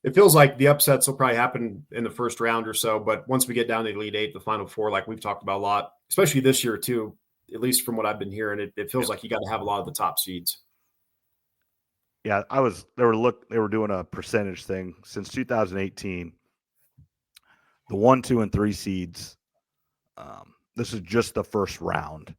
It feels like the upsets will probably happen in the first round or so, but once we get down to the Elite Eight, the Final Four, like we've talked about a lot, especially this year too, at least from what I've been hearing, it feels like you got to have a lot of the top seeds. Yeah, they were doing a percentage thing since 2018. The 1, 2, and 3 seeds. This is just the first round.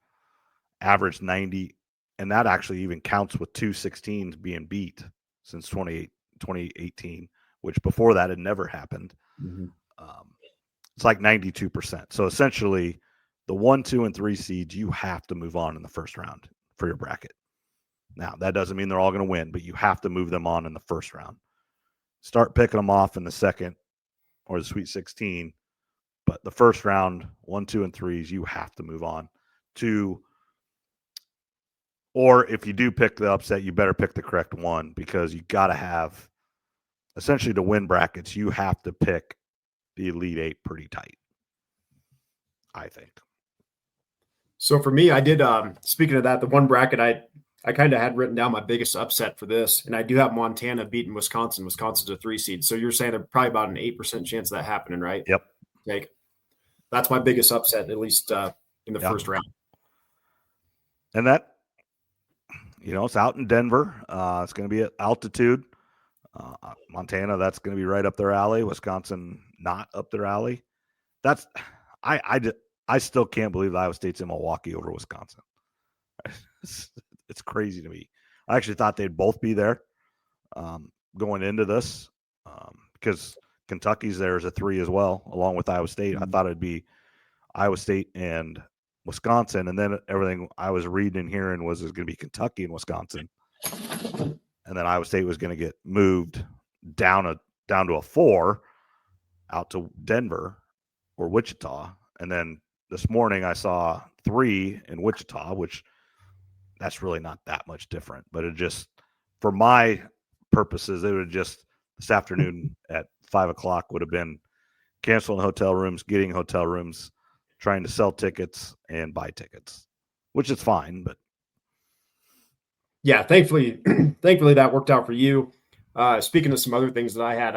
Average 90, and that actually even counts with 2 16s being beat since 2018, which before that had never happened. Mm-hmm. It's like 92%. So essentially, the 1, 2, and 3 seeds, you have to move on in the first round for your bracket. Now, that doesn't mean they're all going to win, but you have to move them on in the first round. Start picking them off in the second or the Sweet 16. But the first round, 1, 2, and 3s, you have to move on to. Or if you do pick the upset, you better pick the correct one, because you got to have, essentially, to win brackets, you have to pick the Elite Eight pretty tight, I think. So for me, I did, speaking of that, the one bracket I kind of had written down my biggest upset for this, and I do have Montana beating Wisconsin. Wisconsin's a 3 seed. So you're saying there's probably about an 8% chance of that happening, right? Yep. Like, that's my biggest upset, at least in the first round. And that, it's out in Denver. It's going to be at altitude. Montana, that's going to be right up their alley. Wisconsin, not up their alley. That's I still can't believe Iowa State's in Milwaukee over Wisconsin. It's crazy to me. I actually thought they'd both be there going into this because Kentucky's there as a 3 as well, along with Iowa State. I thought it'd be Iowa State and Wisconsin, and then everything I was reading and hearing was going to be Kentucky and Wisconsin, and then Iowa State was going to get moved down to a 4 out to Denver or Wichita, and then this morning I saw 3 in Wichita, which that's really not that much different, but it just, for my purposes, it would just this afternoon at 5:00 would have been canceling hotel rooms, getting hotel rooms, trying to sell tickets and buy tickets, which is fine. But yeah, thankfully that worked out for you. Speaking of some other things that I had,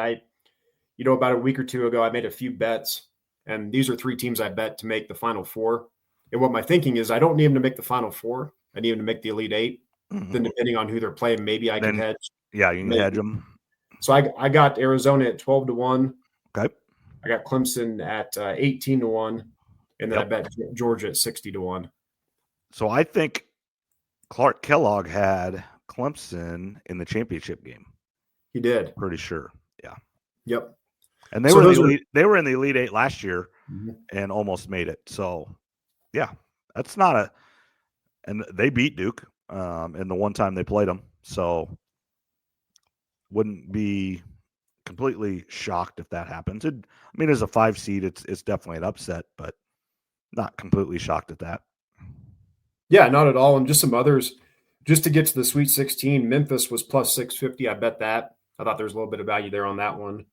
about a week or two ago, I made a few bets, and these are 3 teams I bet to make the Final Four. And what my thinking is, I don't need them to make the Final Four. I need them to make the Elite Eight. Mm-hmm. Then depending on who they're playing, maybe I can hedge. Yeah, you can hedge them. So I got Arizona at 12-1. Okay. I got Clemson at 18-1. And then I bet Georgia at 60-1. So I think Clark Kellogg had Clemson in the championship game. He did. Pretty sure. Yeah. Yep. And they were in the Elite Eight last year and almost made it. So, yeah, that's not and they beat Duke in the one time they played them. So, wouldn't be completely shocked if that happens. As a 5 seed, it's definitely an upset, but not completely shocked at that. Yeah, not at all. And just some others, just to get to the Sweet 16, Memphis was plus 650. I bet that. I thought there was a little bit of value there on that one.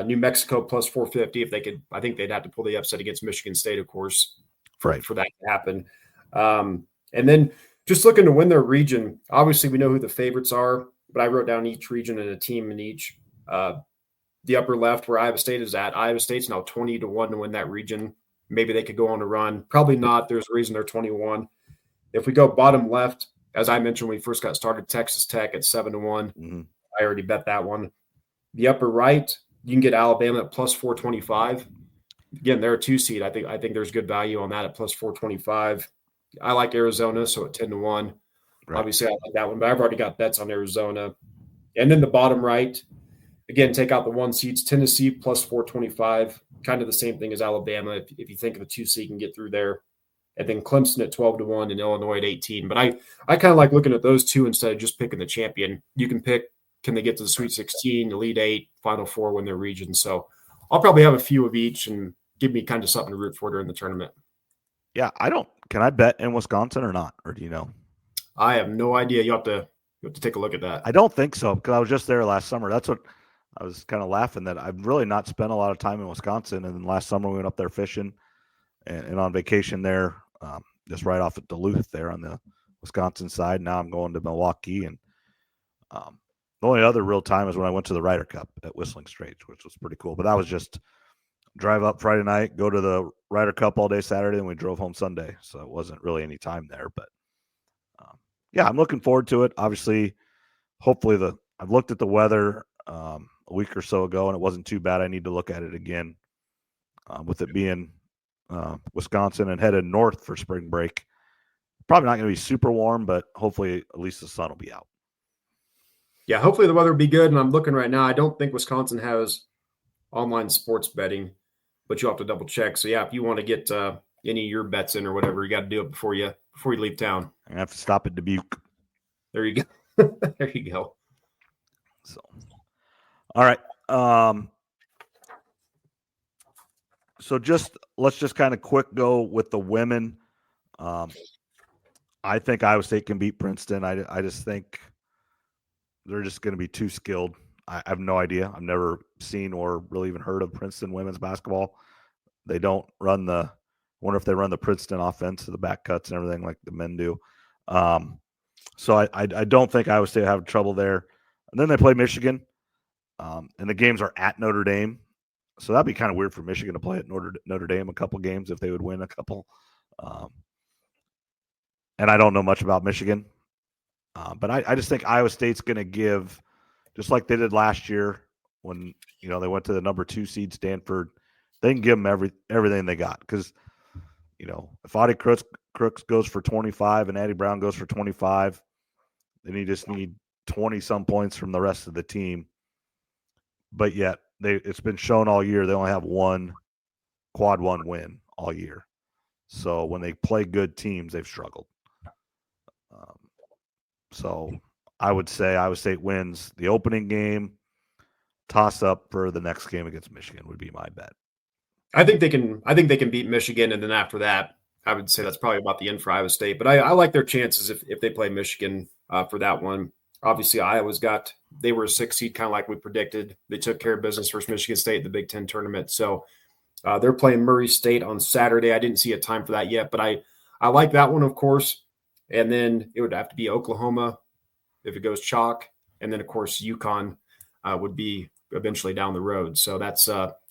New Mexico plus 450. If they could, I think they'd have to pull the upset against Michigan State, of course, for that to happen. And then just looking to win their region. Obviously, we know who the favorites are, but I wrote down each region and a team in each. The upper left where Iowa State is at. Iowa State's now 20-1 to win that region. Maybe they could go on a run. Probably not. There's a reason they're 21. If we go bottom left, as I mentioned when we first got started, Texas Tech at 7-1. Mm-hmm. I already bet that one. The upper right, you can get Alabama at plus 425. Again, they're a 2 seed. I think there's good value on that at plus 425. I like Arizona, so at 10-1. Right. Obviously, I like that one, but I've already got bets on Arizona. And then the bottom right, again, take out the 1 seeds, Tennessee plus 425. Kind of the same thing as Alabama if you think of a 2 seed can get through there. And then Clemson at 12-1 and Illinois at 18. But I kind of like looking at those 2 instead of just picking the champion. You can pick, can they get to the Sweet 16, Elite 8, Final Four, win their region. So I'll probably have a few of each and give me kind of something to root for during the tournament. Yeah, can I bet in Wisconsin or not? Or do you know? I have no idea. You have to take a look at that. I don't think so, because I was just there last summer. That's what I was kind of laughing, that I've really not spent a lot of time in Wisconsin. And then last summer we went up there fishing and on vacation there, just right off at Duluth there on the Wisconsin side. Now I'm going to Milwaukee, and the only other real time is when I went to the Ryder Cup at Whistling Straits, which was pretty cool. But that was just drive up Friday night, go to the Ryder Cup all day Saturday, and we drove home Sunday. So it wasn't really any time there. But yeah, I'm looking forward to it. Obviously, hopefully I've looked at the weather a week or so ago, and it wasn't too bad. I need to look at it again with it being Wisconsin and headed north for spring break. Probably not going to be super warm, but hopefully at least the sun will be out. Yeah, hopefully the weather will be good. And I'm looking right now. I don't think Wisconsin has online sports betting, but you'll have to double check. So yeah, if you want to get any of your bets in or whatever, you got to do it before you leave town. I have to stop at Dubuque. There you go. There you go. So, all right. So let's just kind of quick go with the women. I think Iowa State can beat Princeton. I just think they're just going to be too skilled. I have no idea. I've never seen or really even heard of Princeton women's basketball. They don't run wonder if they run the Princeton offense, the back cuts and everything like the men do. So I don't think Iowa State have trouble there. And then they play Michigan, and the games are at Notre Dame. So that'd be kind of weird for Michigan to play at Notre Dame a couple games if they would win a couple. And I don't know much about Michigan. But I just think Iowa State's going to give, just like they did last year when they went to the number 2 seed Stanford, they can give them everything they got. Because, if Audie Crooks goes for 25 and Addie Brown goes for 25, then you just need 20-some points from the rest of the team. But yet, it's been shown all year they only have one quad 1 win all year. So when they play good teams, they've struggled. So I would say Iowa State wins the opening game, toss up for the next game against Michigan would be my bet. I think they can beat Michigan, and then after that, I would say that's probably about the end for Iowa State. But I like their chances if they play Michigan for that one. Obviously, they were a 6 seed, kind of like we predicted. They took care of business versus Michigan State in the Big Ten tournament. So they're playing Murray State on Saturday. I didn't see a time for that yet, but I like that one, of course. And then it would have to be Oklahoma if it goes chalk. And then, of course, UConn would be eventually down the road. So that's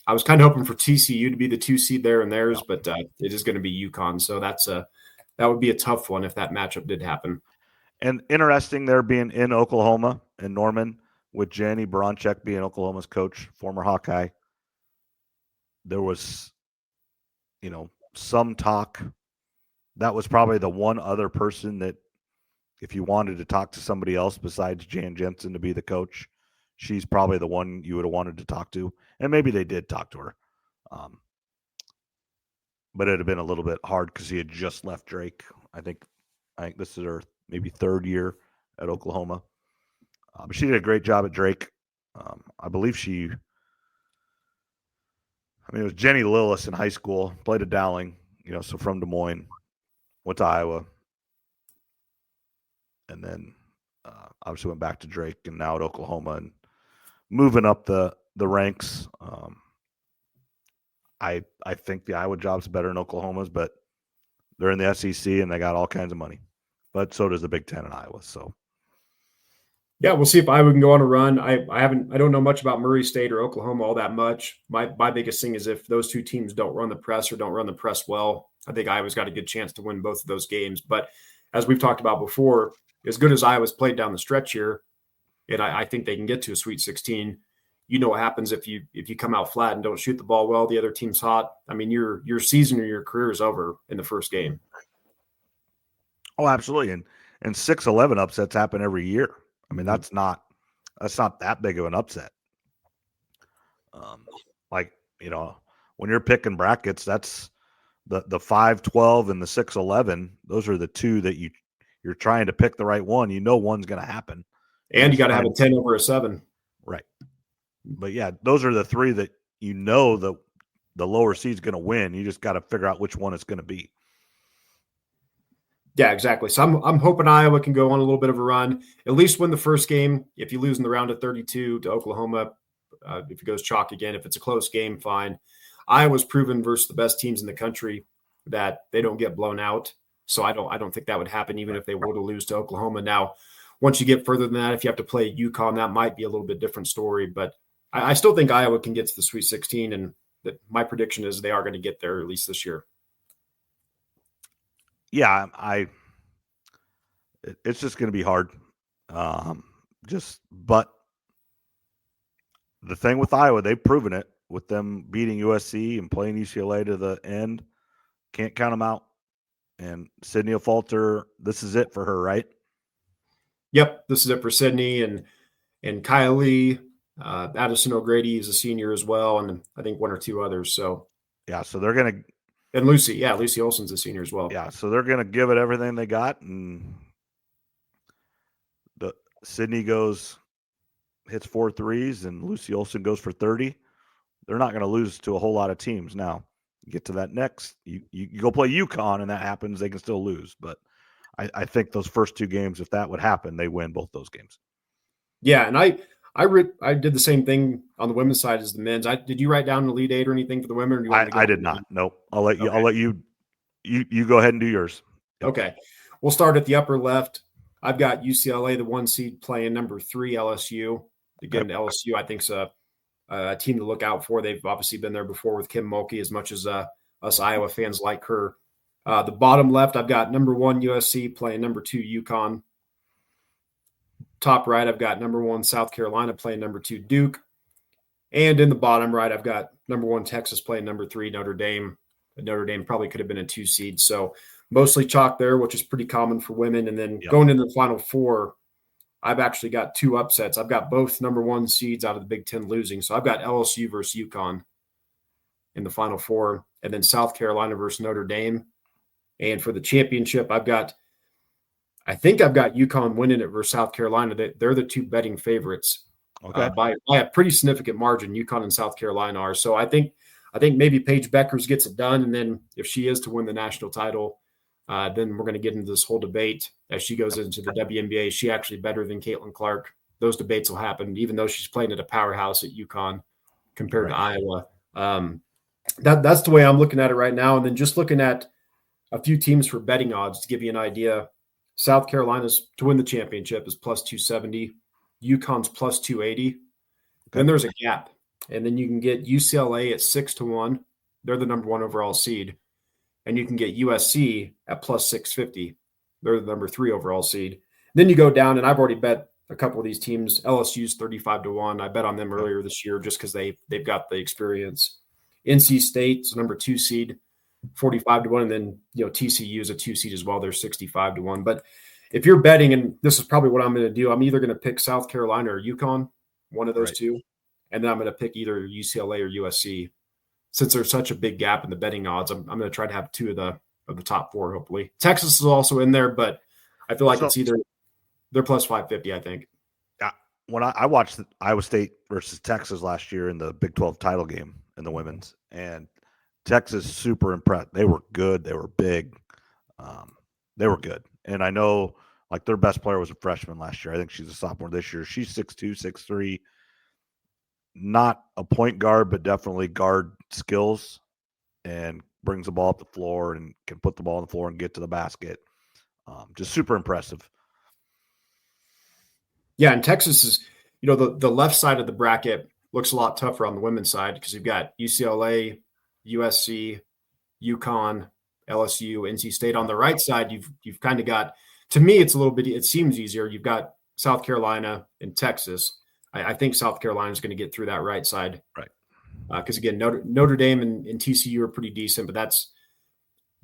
I was kind of hoping for TCU to be the 2 seed there and theirs, but it is going to be UConn. So that would be a tough one if that matchup did happen. And interesting there being in Oklahoma and Norman with Jenny Baranchek being Oklahoma's coach, former Hawkeye. There was, some talk. That was probably the one other person that if you wanted to talk to somebody else besides Jan Jensen to be the coach, she's probably the one you would have wanted to talk to. And maybe they did talk to her. But it'd have been a little bit hard because he had just left Drake. I think this is her maybe 3rd year at Oklahoma. But she did a great job at Drake. I believe it was Jenny Lillis in high school, played at Dowling, so from Des Moines, went to Iowa, and then obviously went back to Drake and now at Oklahoma and moving up the ranks. I think the Iowa job's better than Oklahoma's, but they're in the SEC and they got all kinds of money. But so does the Big Ten in Iowa. So yeah, we'll see if Iowa can go on a run. I don't know much about Murray State or Oklahoma all that much. My biggest thing is if those 2 teams don't run the press or don't run the press well, I think Iowa's got a good chance to win both of those games. But as we've talked about before, as good as Iowa's played down the stretch here, and I think they can get to a Sweet 16. You know what happens if you come out flat and don't shoot the ball well, the other team's hot. I mean, your season or your career is over in the first game. Oh, absolutely. And 6-11 upsets happen every year. I mean, that's not that big of an upset. When you're picking brackets, that's the 5-12 and the 6-11. Those are the 2 that you're trying to pick the right one. One's going to happen. And you got to have a 10 over a 7. Right. But yeah, those are the 3 that the lower seed's going to win. You just got to figure out which one it's going to be. Yeah, exactly. So I'm hoping Iowa can go on a little bit of a run, at least win the first game. If you lose in the round of 32 to Oklahoma, if it goes chalk again, if it's a close game, fine. Iowa's proven versus the best teams in the country that they don't get blown out. So I don't think that would happen even if they were to lose to Oklahoma. Now, once you get further than that, if you have to play UConn, that might be a little bit different story. But I still think Iowa can get to the Sweet 16. And that my prediction is they are going to get there at least this year. Yeah, it's just going to be hard. But the thing with Iowa, they've proven it with them beating USC and playing UCLA to the end. Can't count them out. And Sydney will falter. This is it for her, right? Yep, this is it for Sydney and Kylie. Addison O'Grady is a senior as well, and I think one or two others. So yeah, so they're gonna and Lucy Olson's a senior as well. Yeah, so they're gonna give it everything they got, and the Sydney hits 4 threes, and Lucy Olson goes for 30. They're not going to lose to a whole lot of teams. Now, you get to that next, you go play UConn, and that happens, they can still lose. But I think those first 2 games, if that would happen, they win both those games. Yeah, and I did the same thing on the women's side as the men's. Did you write down the Elite Eight or anything for the women? Or I did not. Nope. I'll let you go ahead and do yours. Yep. Okay. We'll start at the upper left. I've got UCLA, the 1 seed, playing number 3 LSU. Again, LSU, I think, is a team to look out for. They've obviously been there before with Kim Mulkey, as much as us Iowa fans like her. The bottom left, I've got number 1 USC playing number 2 UConn. Top right, I've got number 1 South Carolina playing number 2 Duke. And in the bottom right, I've got number 1 Texas playing number 3 Notre Dame. Notre Dame probably could have been a 2 seed. So mostly chalk there, which is pretty common for women. And then going into the Final Four, I've actually got 2 upsets. I've got both number 1 seeds out of the Big Ten losing. So I've got LSU versus UConn in the Final Four, and then South Carolina versus Notre Dame. And for the championship, I think I've got UConn winning it versus South Carolina. They're the 2 betting favorites by a pretty significant margin. UConn and South Carolina are. So I think maybe Paige Beckers gets it done, and then if she is to win the national title, then we're going to get into this whole debate as she goes into the WNBA. Is she actually better than Caitlin Clark? Those debates will happen, even though she's playing at a powerhouse at UConn compared to Iowa. That's the way I'm looking at it right now. And then just looking at a few teams for betting odds to give you an idea. South Carolina's to win the championship is plus 270. UConn's plus 280. Then there's a gap. And then you can get UCLA at 6-1. They're the number 1 overall seed. And you can get USC at plus 650. They're the number 3 overall seed. Then you go down, and I've already bet a couple of these teams. LSU's 35-1. I bet on them earlier this year just because they've got the experience. NC State's number 2 seed, 45-1. And then, TCU is a 2 seed as well. They're 65-1. But if you're betting, and this is probably what I'm going to do, I'm either going to pick South Carolina or UConn, one of those 2. And then I'm going to pick either UCLA or USC. Since there's such a big gap in the betting odds, I'm going to try to have 2 of the top 4, hopefully. Texas is also in there, but I feel like it's either they're plus 550, I think. Yeah. When I watched Iowa State versus Texas last year in the Big 12 title game in the women's, and Texas super impressed. They were good. They were big. They were good. And I know like their best player was a freshman last year. I think she's a sophomore this year. She's 6'2", 6'3". Not a point guard, but definitely guard skills, and brings the ball up the floor and can put the ball on the floor and get to the basket. Just super impressive. Yeah, and Texas is, the left side of the bracket looks a lot tougher on the women's side because you've got UCLA, USC, UConn, LSU, NC State. On the right side, you've kind of got, to me, it seems easier. You've got South Carolina and Texas. I think South Carolina is going to get through that right side. Right. Because, again, Notre Dame and TCU are pretty decent, but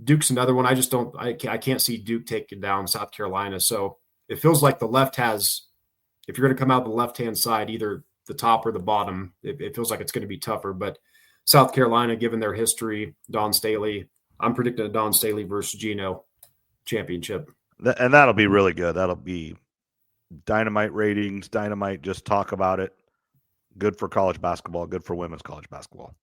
Duke's another one. I can't see Duke taking down South Carolina. So it feels like the left if you're going to come out the left-hand side, either the top or the bottom, it feels like it's going to be tougher. But South Carolina, given their history, Dawn Staley, I'm predicting a Dawn Staley versus Gino championship. And that'll be really good. That'll be dynamite ratings, dynamite, just talk about it. Good for college basketball, good for women's college basketball.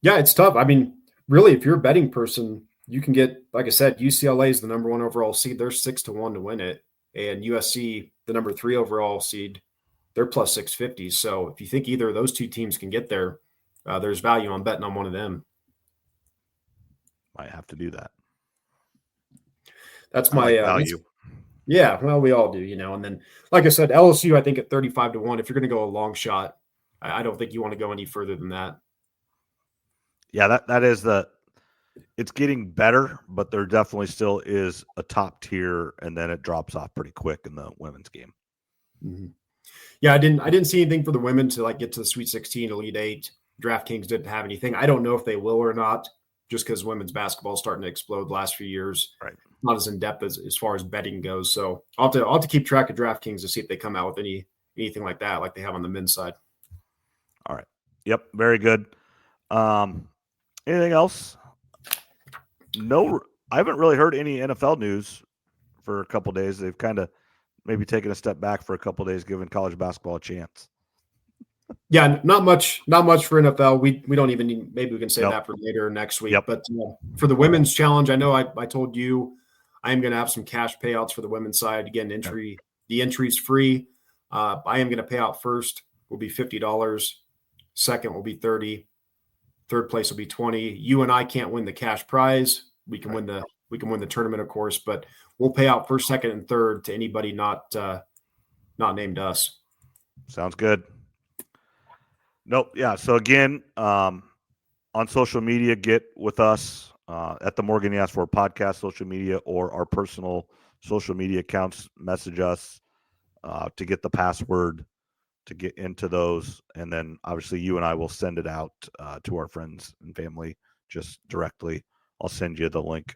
Yeah, it's tough. I mean, really, if you're a betting person, you can get, like I said, UCLA is the number 1 overall seed. They're 6-1 to win it. And USC, the number 3 overall seed, they're plus 650. So if you think either of those 2 teams can get there, there's value on betting on one of them. Might have to do that. That's my value. Yeah, well, we all do, And then, like I said, LSU, I think at 35-1. If you're going to go a long shot, I don't think you want to go any further than that. Yeah, that is it's getting better, but there definitely still is a top tier, and then it drops off pretty quick in the women's game. Mm-hmm. Yeah, I didn't see anything for the women to like get to the Sweet 16, Elite Eight. DraftKings didn't have anything. I don't know if they will or not, just because women's basketball is starting to explode the last few years. Right. Not as in depth as far as betting goes. So I'll have to keep track of DraftKings to see if they come out with anything like that, like they have on the men's side. All right. Yep. Very good. Anything else? No, I haven't really heard any NFL news for a couple days. They've kind of maybe taken a step back for a couple days, giving college basketball a chance. Yeah, not much for NFL. We don't even need, maybe we can say that for later next week. Yep. But for the women's challenge, I know I told you I am going to have some cash payouts for the women's side. Again, the entry's free. I am going to pay out first will be $50. Second will be $30. Third place will be $20. You and I can't win the cash prize. We can win the tournament, of course, but we'll pay out first, second, and third to anybody not named us. Sounds good. Nope. Yeah. So again, on social media, get with us at the Morgan Asked For podcast social media or our personal social media accounts. Message us to get the password to get into those, and then obviously you and I will send it out to our friends and family just directly. I'll send you the link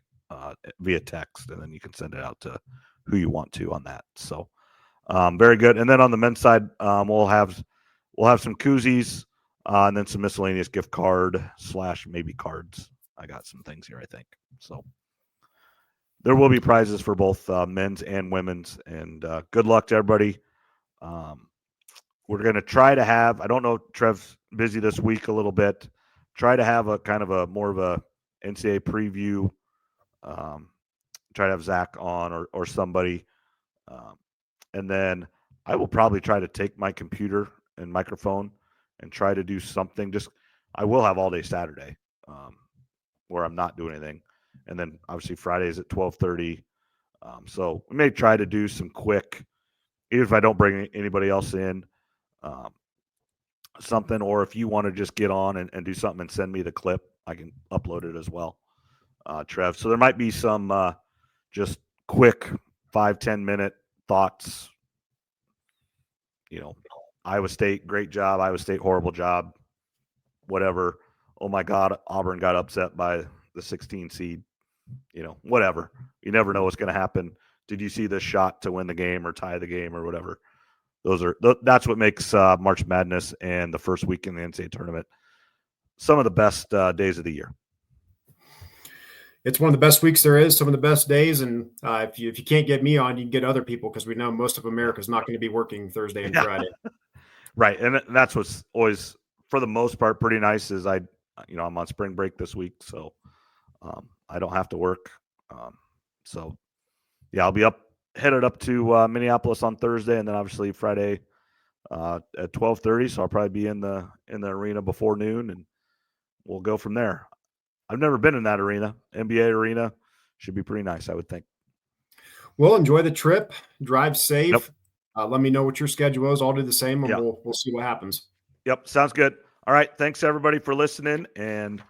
via text, and then you can send it out to who you want to on that. So very good. And then on the men's side, we'll have some koozies and then some miscellaneous gift card / maybe cards. I got some things here, I think. So there will be prizes for both men's and women's, and good luck to everybody. We're going to try to have, I don't know, Trev's busy this week a little bit, try to have a kind of a more of a NCAA preview, try to have Zach on or somebody. And then I will probably try to take my computer and microphone and try to do something. I will have all day Saturday where I'm not doing anything. And then obviously Fridays at 12:30. So we may try to do some quick, even if I don't bring anybody else in, something, or if you want to just get on and do something and send me the clip, I can upload it as well, Trev. So there might be some just quick 5-10 minute thoughts. Iowa State, great job. Iowa State, horrible job. Whatever. Oh my God, Auburn got upset by the 16 seed. Whatever. You never know what's going to happen. Did you see this shot to win the game or tie the game or whatever? That's what makes March Madness and the first week in the NCAA tournament some of the best days of the year. It's one of the best weeks there is, some of the best days. And if you can't get me on, you can get other people, because we know most of America is not going to be working Thursday and Friday. Right. And that's what's always, for the most part, pretty nice is I'm on spring break this week, so I don't have to work. So yeah, I'll be headed up to Minneapolis on Thursday, and then obviously Friday at 12:30. So I'll probably be in the arena before noon, and we'll go from there. I've never been in that arena. NBA arena should be pretty nice, I would think. Well, enjoy the trip. Drive safe. Yep. Let me know what your schedule is. I'll do the same, and we'll see what happens. Yep, sounds good. All right, thanks everybody for listening, and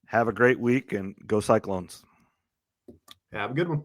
have a great week, and go Cyclones. Have a good one.